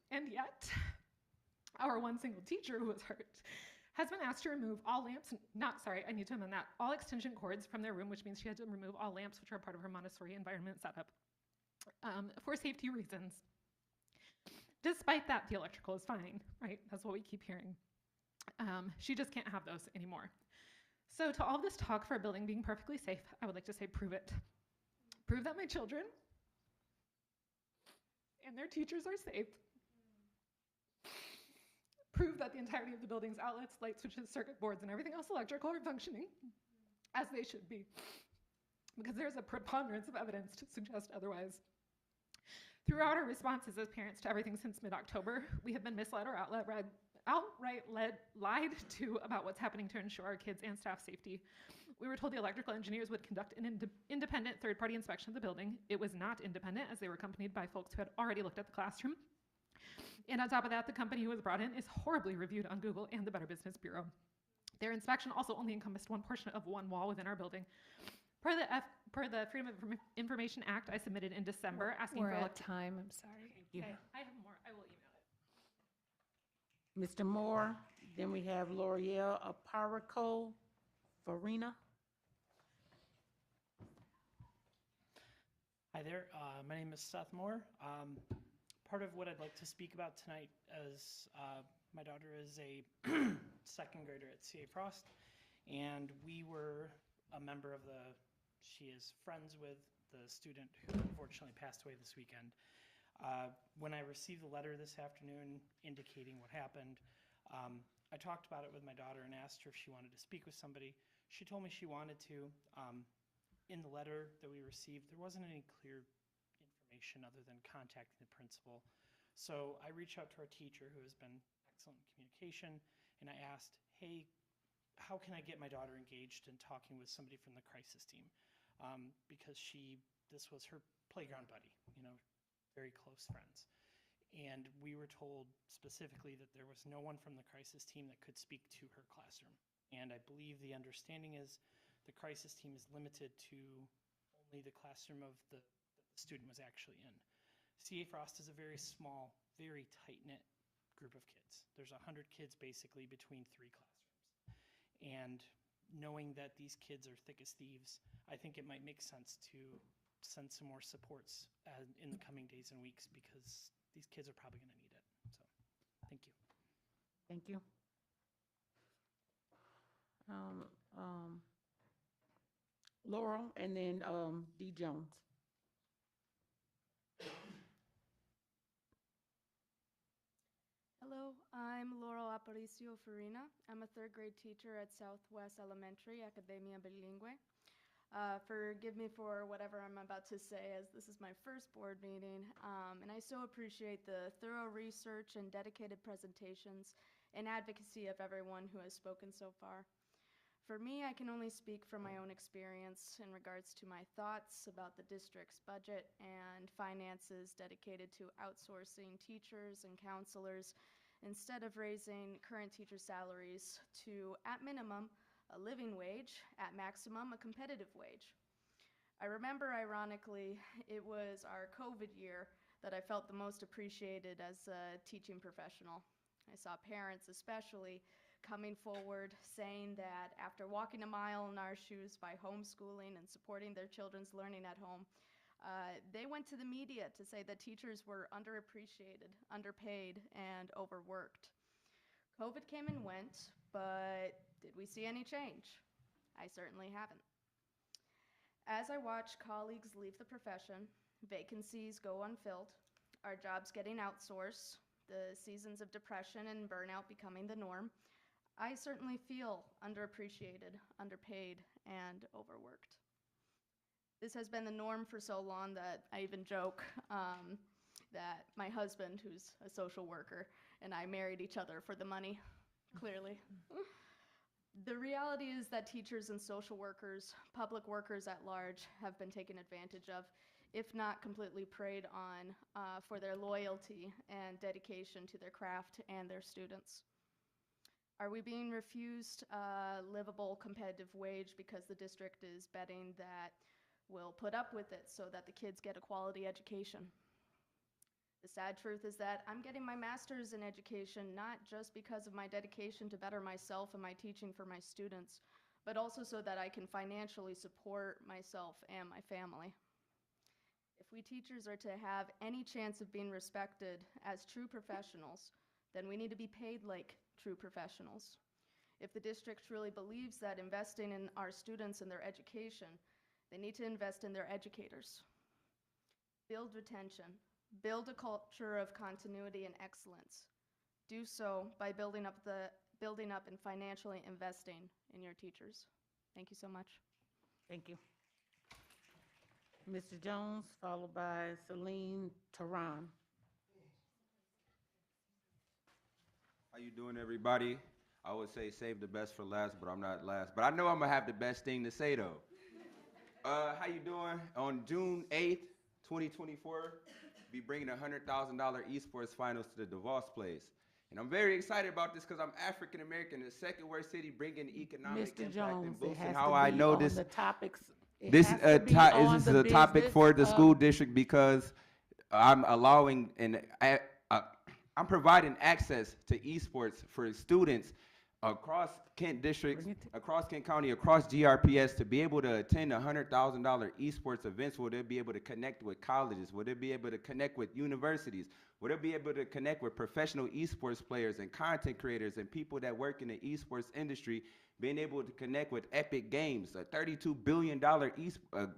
And yet, our one single teacher who was hurt has been asked to remove all lamps, all extension cords from their room, which means she had to remove all lamps, which are part of her Montessori environment setup, for safety reasons. Despite that, the electrical is fine, right? That's what we keep hearing. She just can't have those anymore. So to all this talk for a building being perfectly safe, I would like to say prove it. Prove that my children and their teachers are safe. Prove that the entirety of the building's outlets, light switches, circuit boards, and everything else electrical are functioning as they should be, because there's a preponderance of evidence to suggest otherwise. Throughout our responses as parents to everything since mid-October, we have been misled or outright lied to about what's happening to ensure our kids and staff safety. We were told the electrical engineers would conduct an independent third-party inspection of the building. It was not independent, as they were accompanied by folks who had already looked at the classroom. And on top of that, the company who was brought in is horribly reviewed on Google and the Better Business Bureau. Their inspection also only encompassed one portion of one wall within our building. Per the Freedom of Information Act I submitted in December asking We're for at time, I'm sorry. Thank you. Okay, I have more. I will email it. Mr. Moore, then we have L'Oreal Aparico Farina. Hi there, my name is Seth Moore. Part of what I'd like to speak about tonight is my daughter is a second grader at CA Frost, and we were a member of she is friends with the student who unfortunately passed away this weekend. When I received the letter this afternoon indicating what happened, I talked about it with my daughter and asked her if she wanted to speak with somebody. She told me she wanted to. In the letter that we received, there wasn't any clear information other than contacting the principal. So I reached out to our teacher, who has been excellent in communication, and I asked, hey, how can I get my daughter engaged in talking with somebody from the crisis team? Because this was her playground buddy, very close friends. And we were told specifically that there was no one from the crisis team that could speak to her classroom. And I believe the understanding is the crisis team is limited to only the classroom of that the student was actually in. CA Frost is a very small, very tight-knit group of kids. There's 100 kids basically between 3 classrooms. And knowing that these kids are thick as thieves, I think it might make sense to send some more supports in the coming days and weeks because these kids are probably going to need it. So, thank you. Thank you. Laurel, and then D. Jones. Hello, I'm Laurel Aparicio Farina. I'm a third grade teacher at Southwest Elementary, Academia Bilingüe. Forgive me for whatever I'm about to say, as this is my first board meeting, and I so appreciate the thorough research and dedicated presentations and advocacy of everyone who has spoken so far. For me, I can only speak from my own experience in regards to my thoughts about the district's budget and finances dedicated to outsourcing teachers and counselors instead of raising current teacher salaries to, at minimum, a living wage, at maximum, a competitive wage. I remember, ironically, it was our COVID year that I felt the most appreciated as a teaching professional. I saw parents especially coming forward saying that after walking a mile in our shoes by homeschooling and supporting their children's learning at home, they went to the media to say that teachers were underappreciated, underpaid, and overworked. COVID came and went, but did we see any change? I certainly haven't. As I watch colleagues leave the profession, vacancies go unfilled, our jobs getting outsourced, the seasons of depression and burnout becoming the norm, I certainly feel underappreciated, underpaid, and overworked. This has been the norm for so long that I even joke that my husband, who's a social worker, and I married each other for the money, clearly. The reality is that teachers and social workers, public workers at large, have been taken advantage of, if not completely preyed on, for their loyalty and dedication to their craft and their students. Are we being refused a livable competitive wage because the district is betting that we'll put up with it so that the kids get a quality education? The sad truth is that I'm getting my master's in education not just because of my dedication to better myself and my teaching for my students, but also so that I can financially support myself and my family. If we teachers are to have any chance of being respected as true professionals, then we need to be paid like true professionals. If the district truly believes that investing in our students and their education, they need to invest in their educators. Build retention. Build a culture of continuity and excellence. Do so by building up and financially investing in your teachers. Thank you so much. Thank you. Mr. Jones, followed by Celine Tehran. How you doing, everybody? I would say save the best for last, but I'm not last. But I know I'm gonna have the best thing to say though. How you doing? On June 8th, 2024, be bringing $100,000 esports finals to the DeVos place. And I'm very excited about this because I'm African American, the second worst city, bringing economic Mr. impact Jones, and it boosting. has How to I be know on this. the topics. This is a topic for the school district because I'm allowing and I'm providing access to esports for students across Kent districts, across Kent County, across GRPS to be able to attend $100,000 esports events where they'll be able to connect with colleges, where they'll be able to connect with universities, where they'll be able to connect with professional esports players and content creators and people that work in the esports industry, being able to connect with Epic Games, a $32 billion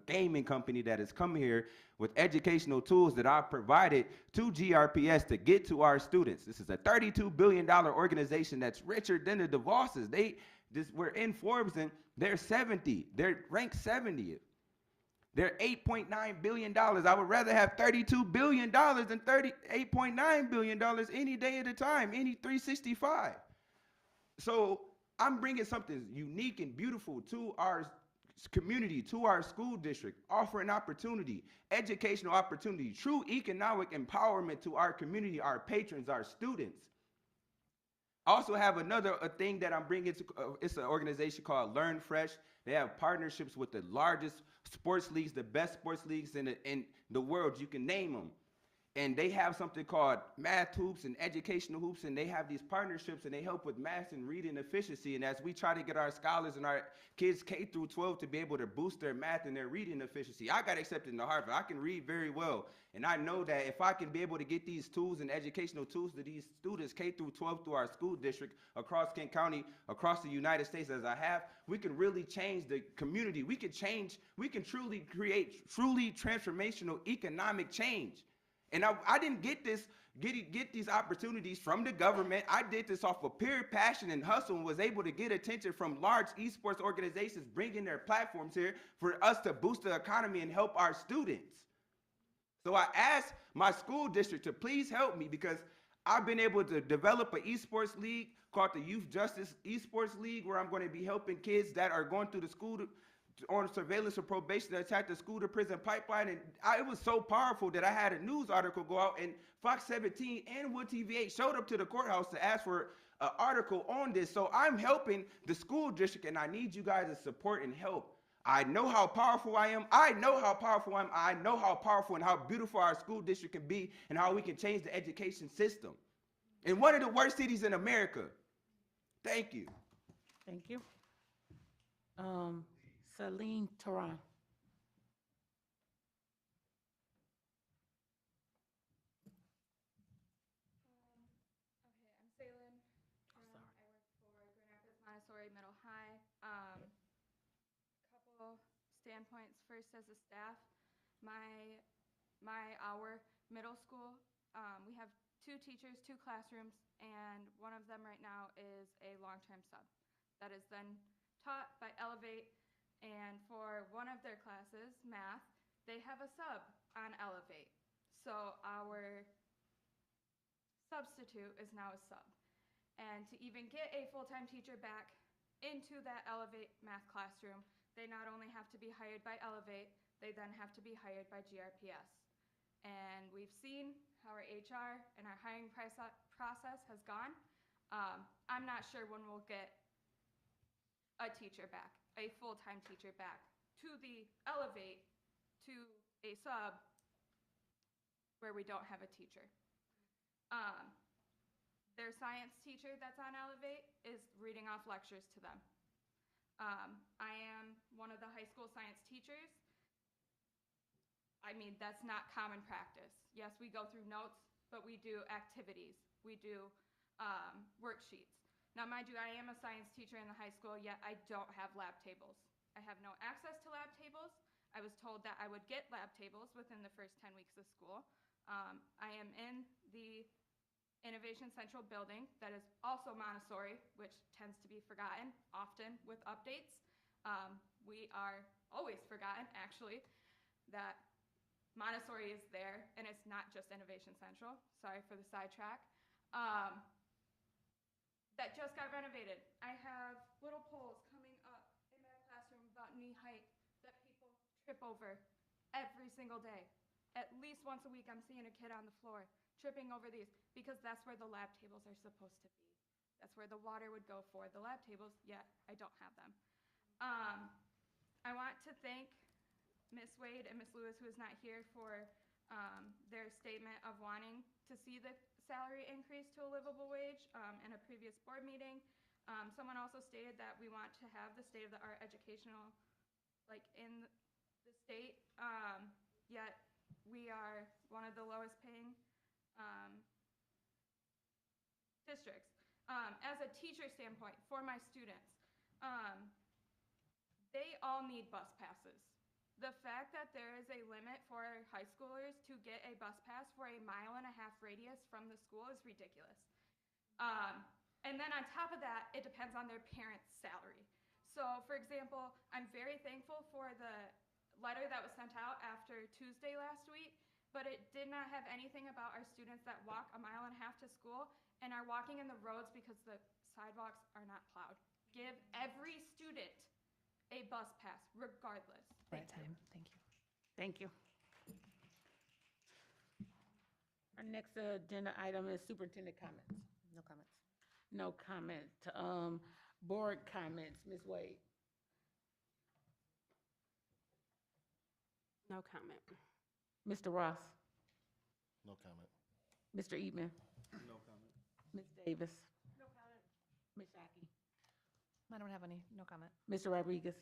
gaming company that has come here with educational tools that I've provided to GRPS to get to our students. This is a $32 billion organization that's richer than the DeVosses. We're in Forbes and they're 70. They're ranked 70th. They're $8.9 billion. I would rather have $32 billion than $8.9 billion any day at a time, any 365. So I'm bringing something unique and beautiful to our community, to our school district, offering opportunity, educational opportunity, true economic empowerment to our community, our patrons, our students. I also have another thing that I'm bringing to, it's an organization called Learn Fresh. They have partnerships with the largest sports leagues, the best sports leagues in the world. You can name them. And they have something called math hoops and educational hoops, and they have these partnerships, and they help with math and reading efficiency. And as we try to get our scholars and our kids K through 12 to be able to boost their math and their reading efficiency, I got accepted into Harvard. I can read very well, and I know that if I can be able to get these tools and educational tools to these students K through 12 through our school district across Kent County, across the United States as I have, we can really change the community. We can truly create truly transformational economic change. And I didn't get these opportunities from the government. I did this off of pure passion and hustle, and was able to get attention from large esports organizations bringing their platforms here for us to boost the economy and help our students. So I asked my school district to please help me, because I've been able to develop an esports league called the Youth Justice Esports League, where I'm going to be helping kids that are going through the school on surveillance or probation to attack the school to prison pipeline. And it was so powerful that I had a news article go out, and Fox 17 and Wood TV8 showed up to the courthouse to ask for an article on this. So I'm helping the school district, and I need you guys to support and help. I know how powerful I am. I know how powerful I am. I know how powerful and how beautiful our school district can be, and how we can change the education system in one of the worst cities in America. Thank you. Thank you. Celine Tehran. Okay, I'm Salin. I work for Grand Rapids Montessori Middle High. Couple standpoints. First, as a staff, our middle school, we have 2 teachers, 2 classrooms, and one of them right now is a long-term sub that is then taught by Elevate. And for one of their classes, math, they have a sub on Elevate. So our substitute is now a sub. And to even get a full-time teacher back into that Elevate math classroom, they not only have to be hired by Elevate, they then have to be hired by GRPS. And we've seen how our HR and our hiring process has gone. I'm not sure when we'll get a teacher back, a full-time teacher back to the Elevate to a sub where we don't have a teacher. Their science teacher that's on Elevate is reading off lectures to them. I am one of the high school science teachers. I mean, that's not common practice. Yes, we go through notes, but we do activities. We do worksheets. Now, mind you, I am a science teacher in the high school, yet I don't have lab tables. I have no access to lab tables. I was told that I would get lab tables within the first 10 weeks of school. I am in the Innovation Central building that is also Montessori, which tends to be forgotten often with updates. We are always forgotten, actually, that Montessori is there, and it's not just Innovation Central. Sorry for the sidetrack. That just got renovated. I have little poles coming up in my classroom about knee height that people trip over every single day. At least once a week, I'm seeing a kid on the floor tripping over these, because that's where the lab tables are supposed to be. That's where the water would go for the lab tables, yet I don't have them. I want to thank Ms. Wade and Ms. Lewis, who is not here, for their statement of wanting to see the salary increase to a livable wage in a previous board meeting. Someone also stated that we want to have the state-of-the-art educational, like, in the state, yet we are one of the lowest paying districts. As a teacher standpoint, for my students, they all need bus passes. The fact that there is a limit for high schoolers to get a bus pass for a 1.5 mile radius from the school is ridiculous. And then on top of that, it depends on their parents' salary. So, for example, I'm very thankful for the letter that was sent out after Tuesday last week, but it did not have anything about our students that walk 1.5 miles to school and are walking in the roads because the sidewalks are not plowed. Give every student a bus pass, regardless. Right time. Thank you. Thank you. Our next agenda item is superintendent comments. No comments. No comment. Board comments, Ms. Wade. No comment. Mr. Ross, No comment. Mr. Eatman, No comment. Ms. Davis. No comment. Ms. Shockey, I don't have any, no comment. Mr. Rodriguez.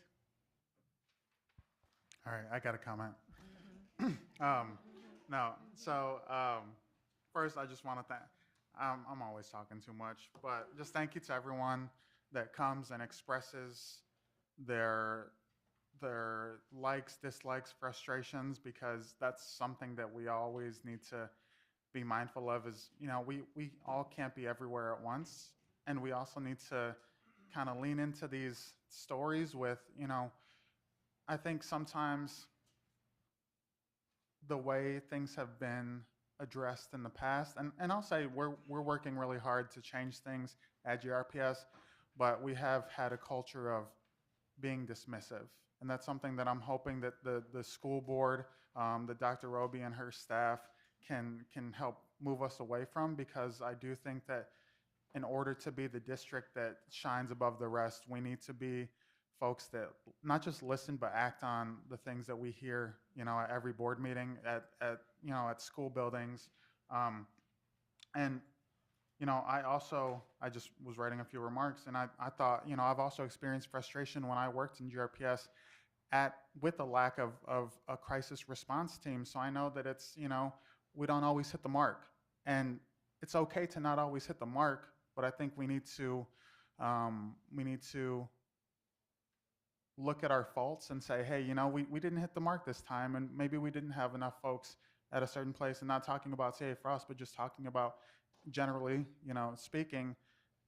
All right, I got a comment. No, so first I just want to thank, I'm always talking too much, but just thank you to everyone that comes and expresses their likes, dislikes, frustrations, because that's something that we always need to be mindful of is, we all can't be everywhere at once. And we also need to kind of lean into these stories with, I think sometimes the way things have been addressed in the past, and I'll say we're working really hard to change things at GRPS, but we have had a culture of being dismissive. And that's something that I'm hoping that the school board, that Dr. Roby and her staff can help move us away from, because I do think that in order to be the district that shines above the rest, we need to be folks that not just listen but act on the things that we hear, at every board meeting, at school buildings, and I just was writing a few remarks, and I thought, I've also experienced frustration when I worked in GRPS with the lack of a crisis response team. So I know that it's, we don't always hit the mark, and it's okay to not always hit the mark, but I think we need to look at our faults and say, hey, we didn't hit the mark this time, and maybe we didn't have enough folks at a certain place, and not talking about CA Frost, but just talking about generally, speaking,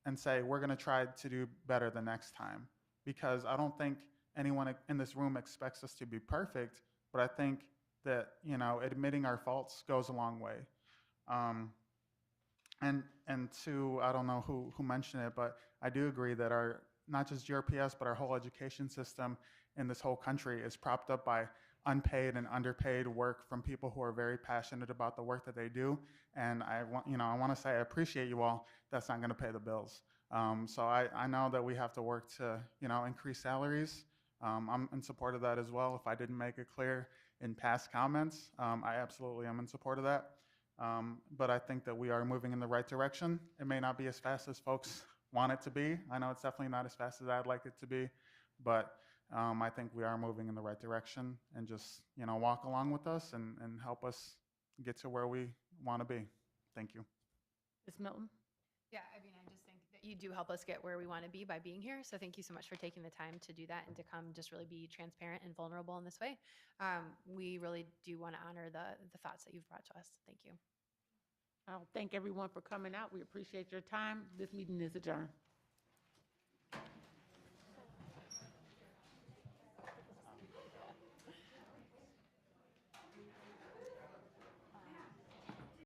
and say, we're going to try to do better the next time. Because I don't think anyone in this room expects us to be perfect, but I think that, admitting our faults goes a long way. And to, I don't know who mentioned it, but I do agree that not just GRPS, but our whole education system in this whole country is propped up by unpaid and underpaid work from people who are very passionate about the work that they do. And I want to say I appreciate you all. That's not going to pay the bills. So I know that we have to work to, increase salaries. I'm in support of that as well. If I didn't make it clear in past comments, I absolutely am in support of that. But I think that we are moving in the right direction. It may not be as fast as folks want it to be. I know it's definitely not as fast as I'd like it to be, but I think we are moving in the right direction, and just, walk along with us and help us get to where we want to be. Thank you. Ms. Milton? Yeah, I mean, I just think that you do help us get where we want to be by being here. So thank you so much for taking the time to do that and to come just really be transparent and vulnerable in this way. We really do want to honor the thoughts that you've brought to us. Thank you. I'll thank everyone for coming out. We appreciate your time. This meeting is adjourned.